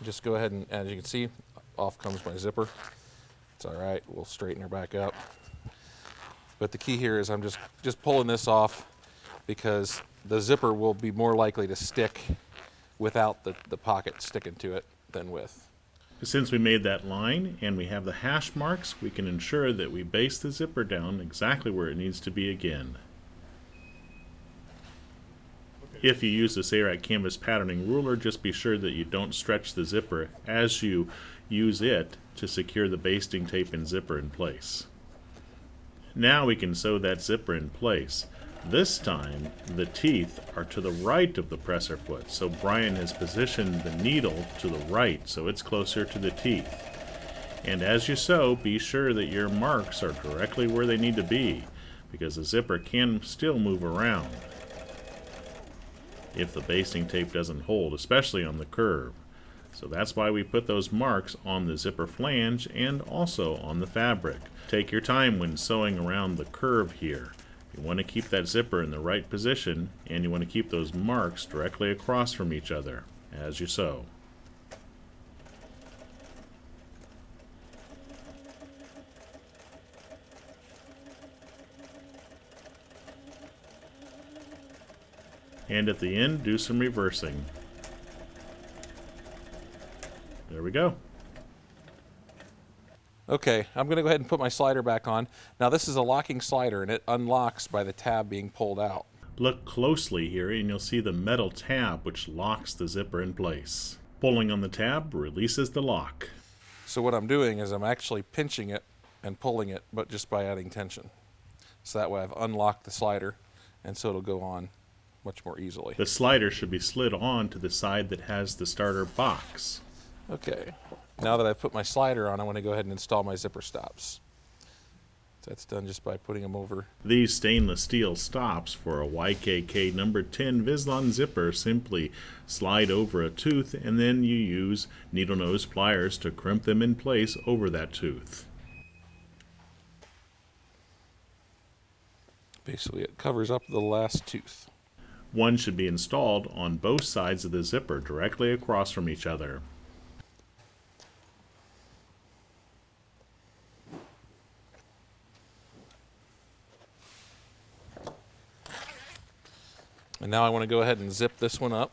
Just go ahead and, as you can see, off comes my zipper. It's all right, we'll straighten her back up. But the key here is I'm just pulling this off, because the zipper will be more likely to stick without the pocket sticking to it than with. Since we made that line and we have the hash marks, we can ensure that we baste the zipper down exactly where it needs to be again. If you use the Sailrite canvas patterning ruler, just be sure that you don't stretch the zipper as you use it to secure the basting tape and zipper in place. Now we can sew that zipper in place. This time, the teeth are to the right of the presser foot, so Brian has positioned the needle to the right so it's closer to the teeth. And as you sew, be sure that your marks are directly where they need to be, because the zipper can still move around if the basting tape doesn't hold, especially on the curve. So that's why we put those marks on the zipper flange and also on the fabric. Take your time when sewing around the curve here. You want to keep that zipper in the right position, and you want to keep those marks directly across from each other as you sew. And at the end, do some reversing. There we go. Okay, I'm going to go ahead and put my slider back on. Now this is a locking slider, and it unlocks by the tab being pulled out. Look closely here and you'll see the metal tab which locks the zipper in place. Pulling on the tab releases the lock. So what I'm doing is I'm actually pinching it and pulling it, but just by adding tension. So that way I've unlocked the slider, and so it'll go on much more easily. The slider should be slid on to the side that has the starter box. Okay, now that I've put my slider on, I want to go ahead and install my zipper stops. That's done just by putting them over. These stainless steel stops for a YKK number 10 Vislon zipper simply slide over a tooth, and then you use needle nose pliers to crimp them in place over that tooth. Basically, it covers up the last tooth. One should be installed on both sides of the zipper directly across from each other. And now I want to go ahead and zip this one up.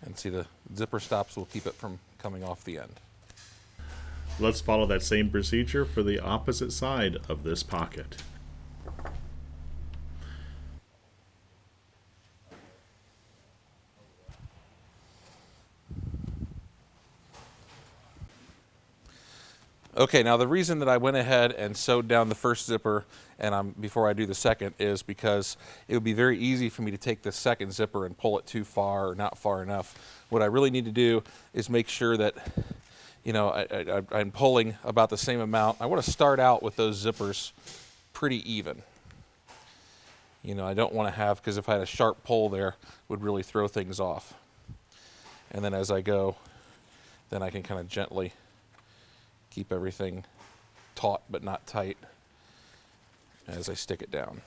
And see, the zipper stops will keep it from coming off the end. Let's follow that same procedure for the opposite side of this pocket. Okay, now the reason that I went ahead and sewed down the first zipper and before I do the second is because it would be very easy for me to take the second zipper and pull it too far or not far enough. What I really need to do is make sure that, you know, I'm pulling about the same amount. I want to start out with those zippers pretty even. You know, I don't want to have, because if I had a sharp pull there, it would really throw things off. And then as I go, then I can kind of gently keep everything taut but not tight as I stick it down.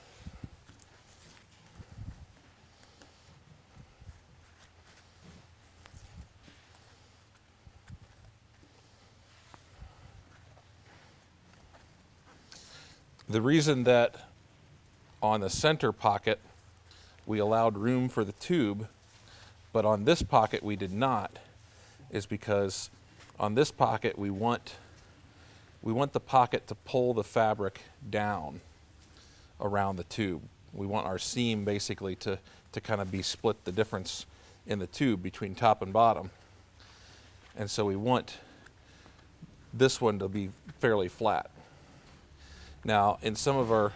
The reason that on the center pocket we allowed room for the tube, but on this pocket we did not, is because on this pocket we want the pocket to pull the fabric down around the tube. We want our seam basically to kind of be split the difference in the tube between top and bottom. And so we want this one to be fairly flat. Now, in some of our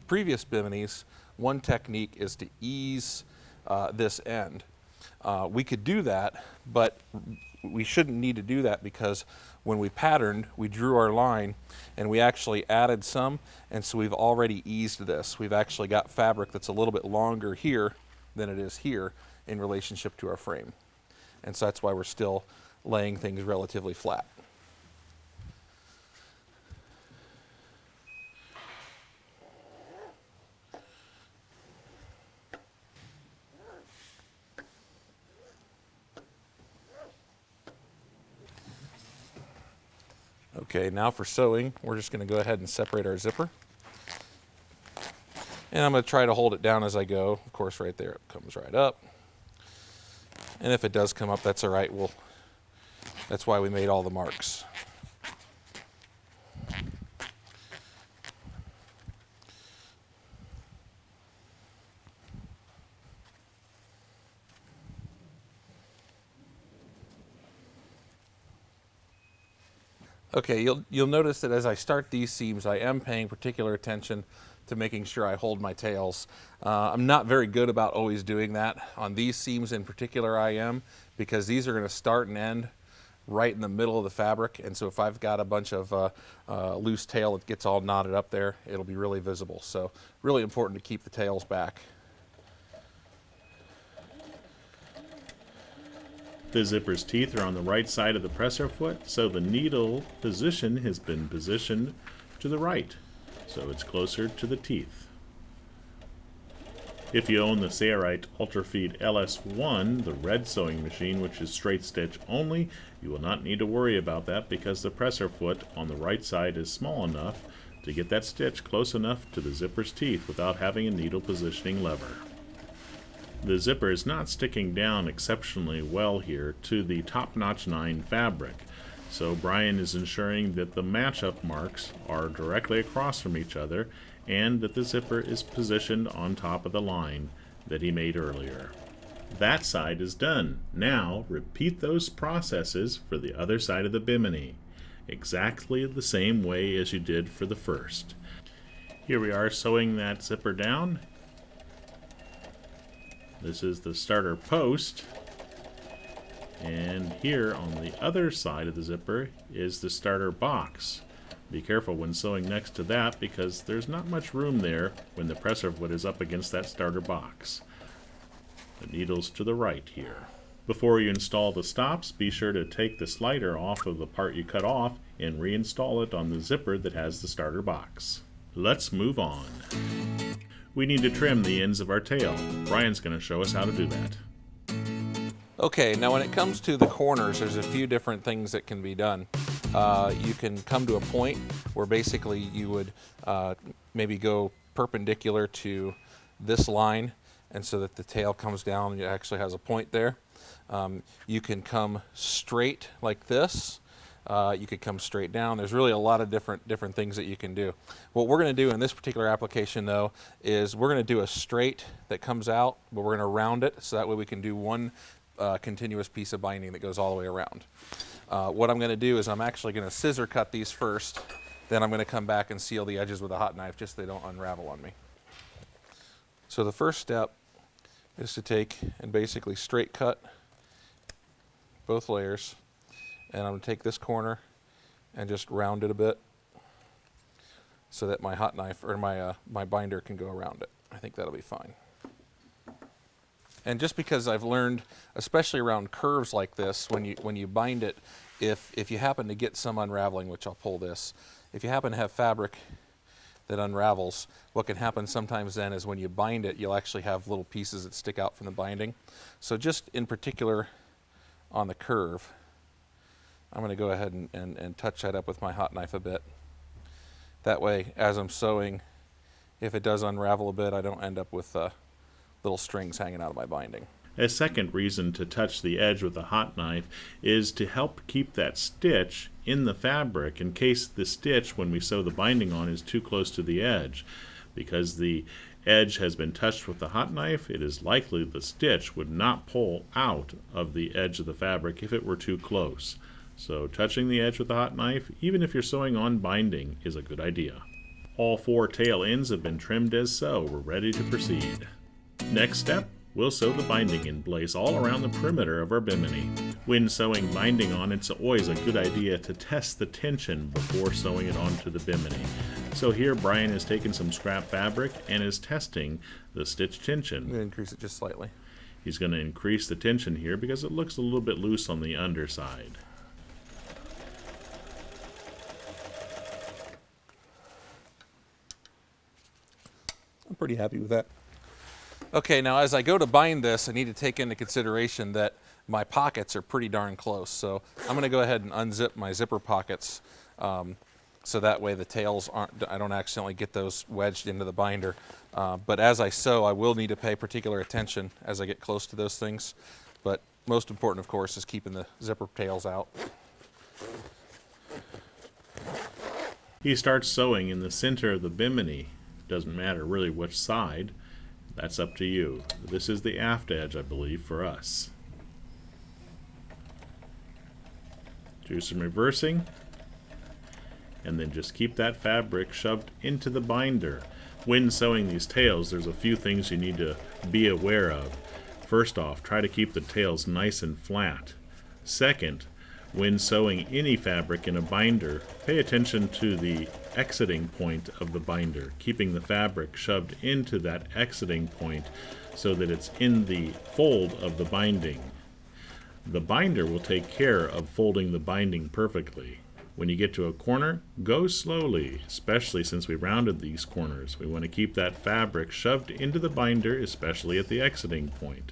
previous Biminis, one technique is to ease this end. We could do that, but we shouldn't need to do that because when we patterned, we drew our line and we actually added some, and so we've already eased this. We've actually got fabric that's a little bit longer here than it is here in relationship to our frame. And so that's why we're still laying things relatively flat. Okay, now for sewing, we're just going to go ahead and separate our zipper. And I'm going to try to hold it down as I go. Of course, right there, it comes right up. And if it does come up, that's all right. That's why we made all the marks. Okay, you'll notice that as I start these seams, I am paying particular attention to making sure I hold my tails. I'm not very good about always doing that. On these seams in particular I am, because these are going to start and end right in the middle of the fabric, and so if I've got a bunch of loose tail that gets all knotted up there, it'll be really visible. So really important to keep the tails back. The zipper's teeth are on the right side of the presser foot, so the needle position has been positioned to the right, so it's closer to the teeth. If you own the Sailrite Ultrafeed LS1, the red sewing machine, which is straight stitch only, you will not need to worry about that because the presser foot on the right side is small enough to get that stitch close enough to the zipper's teeth without having a needle positioning lever. The zipper is not sticking down exceptionally well here to the top-notch 9 fabric, so Brian is ensuring that the match-up marks are directly across from each other and that the zipper is positioned on top of the line that he made earlier. That side is done. Now repeat those processes for the other side of the Bimini, exactly the same way as you did for the first. Here we are sewing that zipper down. This is the starter post, And here on the other side of the zipper is the starter box. Be careful when sewing next to that because there's not much room there when the presser foot is up against that starter box. The needle's to the right here. Before you install the stops, be sure to take the slider off of the part you cut off and reinstall it on the zipper that has the starter box. Let's move on. We need to trim the ends of our tail. Brian's going to show us how to do that. Okay, now when it comes to the corners, there's a few different things that can be done. You can come to a point where basically you would maybe go perpendicular to this line, and so that the tail comes down and it actually has a point there. You can come straight like this. You could come straight down. There's really a lot of different things that you can do. What we're going to do in this particular application, though, is we're going to do a straight that comes out, but we're going to round it so that way we can do one continuous piece of binding that goes all the way around. What I'm going to do is I'm actually going to scissor cut these first, then I'm going to come back and seal the edges with a hot knife just so they don't unravel on me. So the first step is to take and basically straight cut both layers, and I'm going to take this corner and just round it a bit so that my hot knife or my binder can go around it. I think that'll be fine. And just because I've learned, especially around curves like this, when you bind it, if you happen to get some unraveling, which I'll pull this, if you happen to have fabric that unravels, what can happen sometimes then is when you bind it, you'll actually have little pieces that stick out from the binding. So just in particular on the curve, I'm going to go ahead and touch that up with my hot knife a bit. That way, as I'm sewing, if it does unravel a bit, I don't end up with little strings hanging out of my binding. A second reason to touch the edge with a hot knife is to help keep that stitch in the fabric in case the stitch, when we sew the binding on, is too close to the edge. Because the edge has been touched with the hot knife, it is likely the stitch would not pull out of the edge of the fabric if it were too close. So touching the edge with a hot knife, even if you're sewing on binding, is a good idea. All 4 tail ends have been trimmed as so. We're ready to proceed. Next step, we'll sew the binding in place all around the perimeter of our bimini. When sewing binding on, it's always a good idea to test the tension before sewing it onto the bimini. So here Brian has taken some scrap fabric and is testing the stitch tension. I'm going to increase it just slightly. He's going to increase the tension here because it looks a little bit loose on the underside. I'm pretty happy with that. Okay, now as I go to bind this, I need to take into consideration that my pockets are pretty darn close. So I'm going to go ahead and unzip my zipper pockets so that way the tails I don't accidentally get those wedged into the binder. But as I sew, I will need to pay particular attention as I get close to those things. But most important, of course, is keeping the zipper tails out. He starts sewing in the center of the bimini. Doesn't matter really which side. That's up to you. This is the aft edge, I believe, for us. Do some reversing, and then just keep that fabric shoved into the binder. When sewing these tails, there's a few things you need to be aware of. First off, try to keep the tails nice and flat. Second, when sewing any fabric in a binder, pay attention to the exiting point of the binder, keeping the fabric shoved into that exiting point so that it's in the fold of the binding. The binder will take care of folding the binding perfectly. When you get to a corner, go slowly, especially since we rounded these corners. We want to keep that fabric shoved into the binder, especially at the exiting point.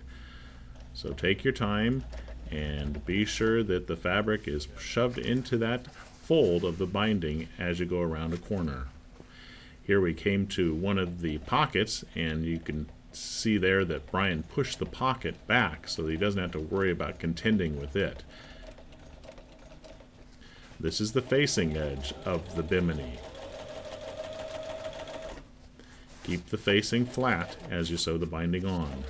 So take your time and be sure that the fabric is shoved into that fold of the binding as you go around a corner. Here we came to one of the pockets, and you can see there that Brian pushed the pocket back so that he doesn't have to worry about contending with it. This is the facing edge of the bimini. Keep the facing flat as you sew the binding on.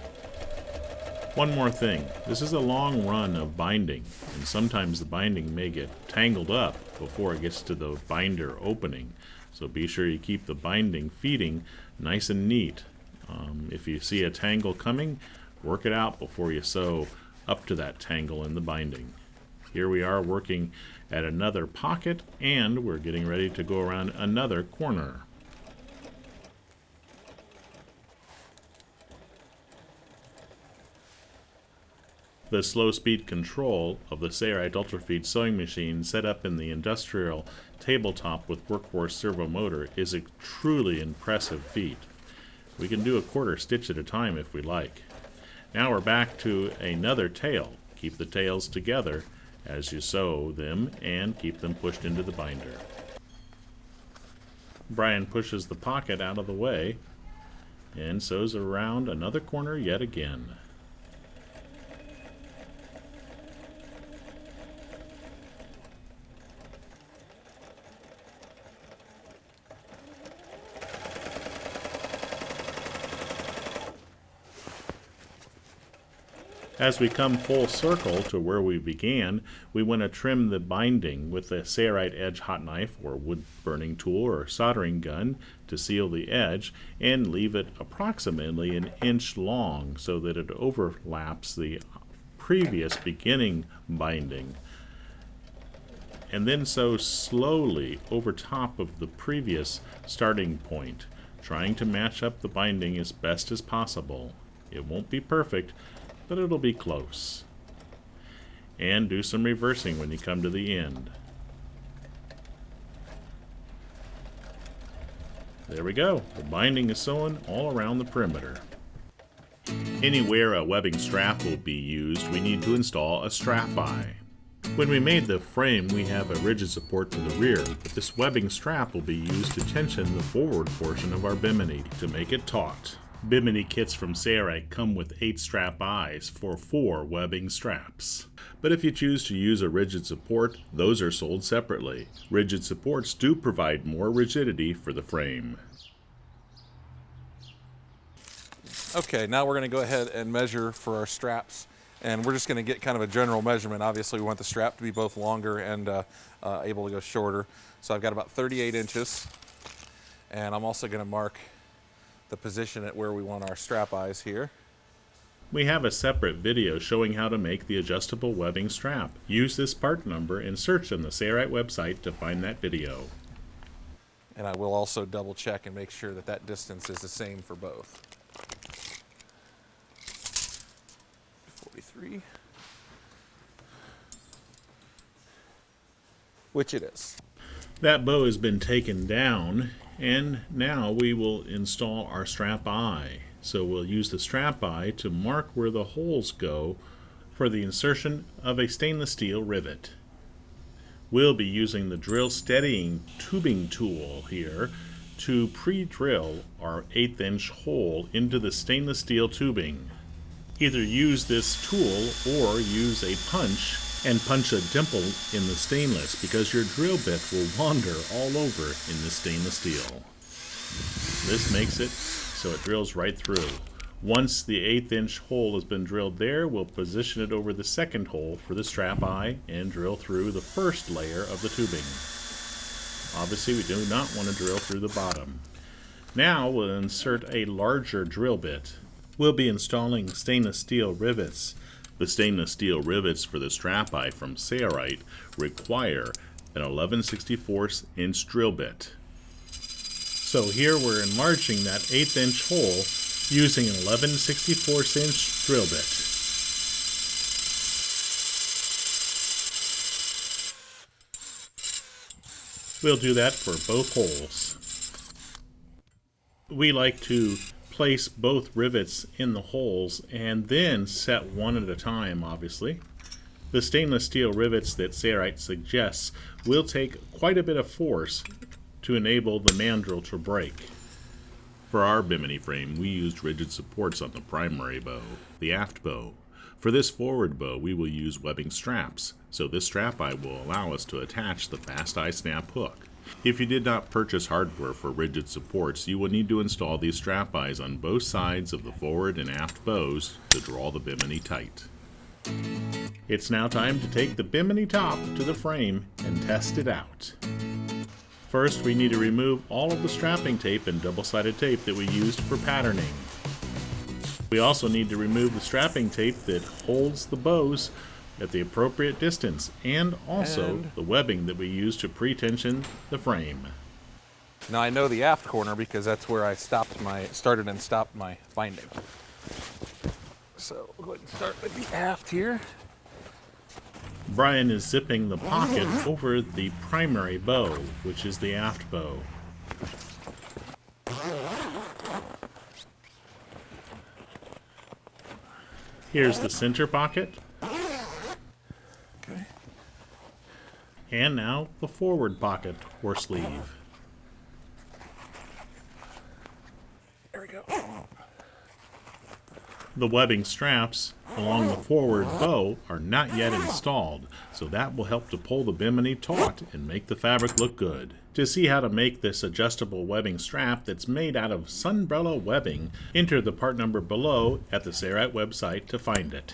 One more thing, this is a long run of binding, and sometimes the binding may get tangled up before it gets to the binder opening. So be sure you keep the binding feeding nice and neat. If you see a tangle coming, work it out before you sew up to that tangle in the binding. Here we are working at another pocket, and we're getting ready to go around another corner. The slow speed control of the Sailrite UltraFeed sewing machine set up in the industrial tabletop with workhorse servo motor is a truly impressive feat. We can do a quarter stitch at a time if we like. Now we're back to another tail. Keep the tails together as you sew them and keep them pushed into the binder. Brian pushes the pocket out of the way and sews around another corner yet again. As we come full circle to where we began, we want to trim the binding with a Sailrite edge hot knife or wood burning tool or soldering gun to seal the edge and leave it approximately an inch long so that it overlaps the previous beginning binding. And then sew slowly over top of the previous starting point, trying to match up the binding as best as possible. It won't be perfect, but it'll be close. And do some reversing when you come to the end. There we go. The binding is sewn all around the perimeter. Anywhere a webbing strap will be used, we need to install a strap eye. When we made the frame, we have a rigid support to the rear, but this webbing strap will be used to tension the forward portion of our Bimini to make it taut. Bimini kits from Sailrite come with 8 strap eyes for 4 webbing straps. But if you choose to use a rigid support, those are sold separately. Rigid supports do provide more rigidity for the frame. Okay, now we're going to go ahead and measure for our straps, and we're just going to get kind of a general measurement. Obviously we want the strap to be both longer and able to go shorter. So I've got about 38 inches, and I'm also going to mark the position at where we want our strap eyes here. We have a separate video showing how to make the adjustable webbing strap. Use this part number and search on the Sailrite website to find that video. And I will also double check and make sure that that distance is the same for both. 43. Which it is. That bow has been taken down, and now we will install our strap eye. So we'll use the strap eye to mark where the holes go for the insertion of a stainless steel rivet. We'll be using the drill steadying tubing tool here to pre-drill our 1/8 inch hole into the stainless steel tubing. Either use this tool or use a punch and punch a dimple in the stainless, because your drill bit will wander all over in the stainless steel. This makes it so it drills right through. Once the 1/8 inch hole has been drilled there, we'll position it over the second hole for the strap eye and drill through the first layer of the tubing. Obviously we do not want to drill through the bottom. Now we'll insert a larger drill bit. We'll be installing stainless steel rivets. The stainless steel rivets for the strap eye from Sailrite require an 11/64 inch drill bit. So here we're enlarging that 1/8 inch hole using an 11/64 inch drill bit. We'll do that for both holes. We like to place both rivets in the holes and then set one at a time, obviously. The stainless steel rivets that Sailrite suggests will take quite a bit of force to enable the mandrel to break. For our Bimini frame, we used rigid supports on the primary bow, the aft bow. For this forward bow, we will use webbing straps, so this strap eye will allow us to attach the fast eye snap hook. If you did not purchase hardware for rigid supports, you will need to install these strap eyes on both sides of the forward and aft bows to draw the Bimini tight. It's now time to take the Bimini top to the frame and test it out. First, we need to remove all of the strapping tape and double-sided tape that we used for patterning. We also need to remove the strapping tape that holds the bows at the appropriate distance, and also the webbing that we use to pre-tension the frame. Now I know the aft corner because that's where I started and stopped my binding. So we'll go ahead and start with the aft here. Brian is zipping the pocket over the primary bow, which is the aft bow. Here's the center pocket. Okay. And now the forward pocket or sleeve. There we go. The webbing straps along the forward bow are not yet installed, so that will help to pull the Bimini taut and make the fabric look good. To see how to make this adjustable webbing strap that's made out of sunbrella webbing, enter the part number below at the Sailrite website to find it.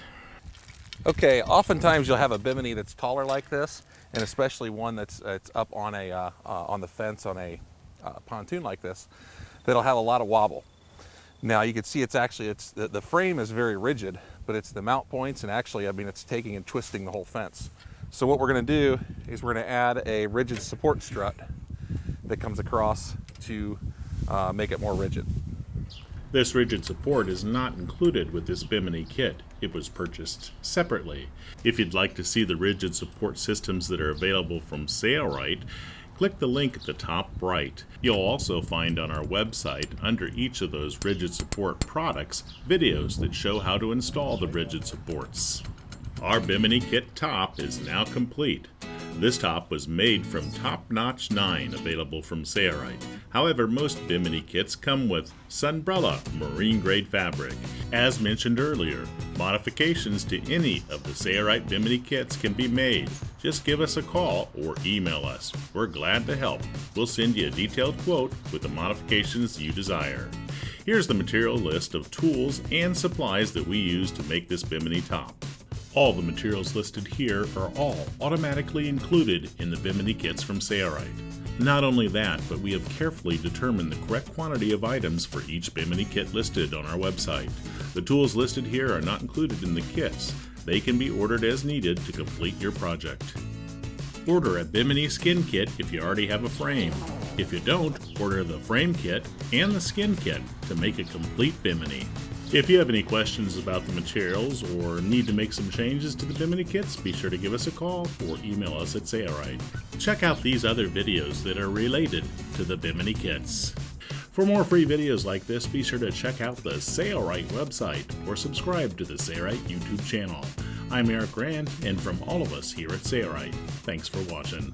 Okay, oftentimes you'll have a Bimini that's taller like this, and especially one that's up on the fence on a pontoon like this, that'll have a lot of wobble. Now you can see the frame is very rigid, but it's the mount points, and actually, I mean, it's taking and twisting the whole fence. So what we're going to do is we're going to add a rigid support strut that comes across to make it more rigid. This rigid support is not included with this Bimini kit. It was purchased separately. If you'd like to see the rigid support systems that are available from Sailrite, click the link at the top right. You'll also find on our website, under each of those rigid support products, videos that show how to install the rigid supports. Our Bimini kit top is now complete. This top was made from Top Notch 9, available from Sailrite. However, most Bimini kits come with Sunbrella marine grade fabric. As mentioned earlier, modifications to any of the Sailrite Bimini kits can be made. Just give us a call or email us. We're glad to help. We'll send you a detailed quote with the modifications you desire. Here's the material list of tools and supplies that we use to make this Bimini top. All the materials listed here are all automatically included in the Bimini kits from Sailrite. Not only that, but we have carefully determined the correct quantity of items for each Bimini kit listed on our website. The tools listed here are not included in the kits. They can be ordered as needed to complete your project. Order a Bimini skin kit if you already have a frame. If you don't, order the frame kit and the skin kit to make a complete Bimini. If you have any questions about the materials or need to make some changes to the Bimini kits, be sure to give us a call or email us at Sailrite. Check out these other videos that are related to the Bimini kits. For more free videos like this, be sure to check out the Sailrite website or subscribe to the Sailrite YouTube channel. I'm Eric Rand, and from all of us here at Sailrite, thanks for watching.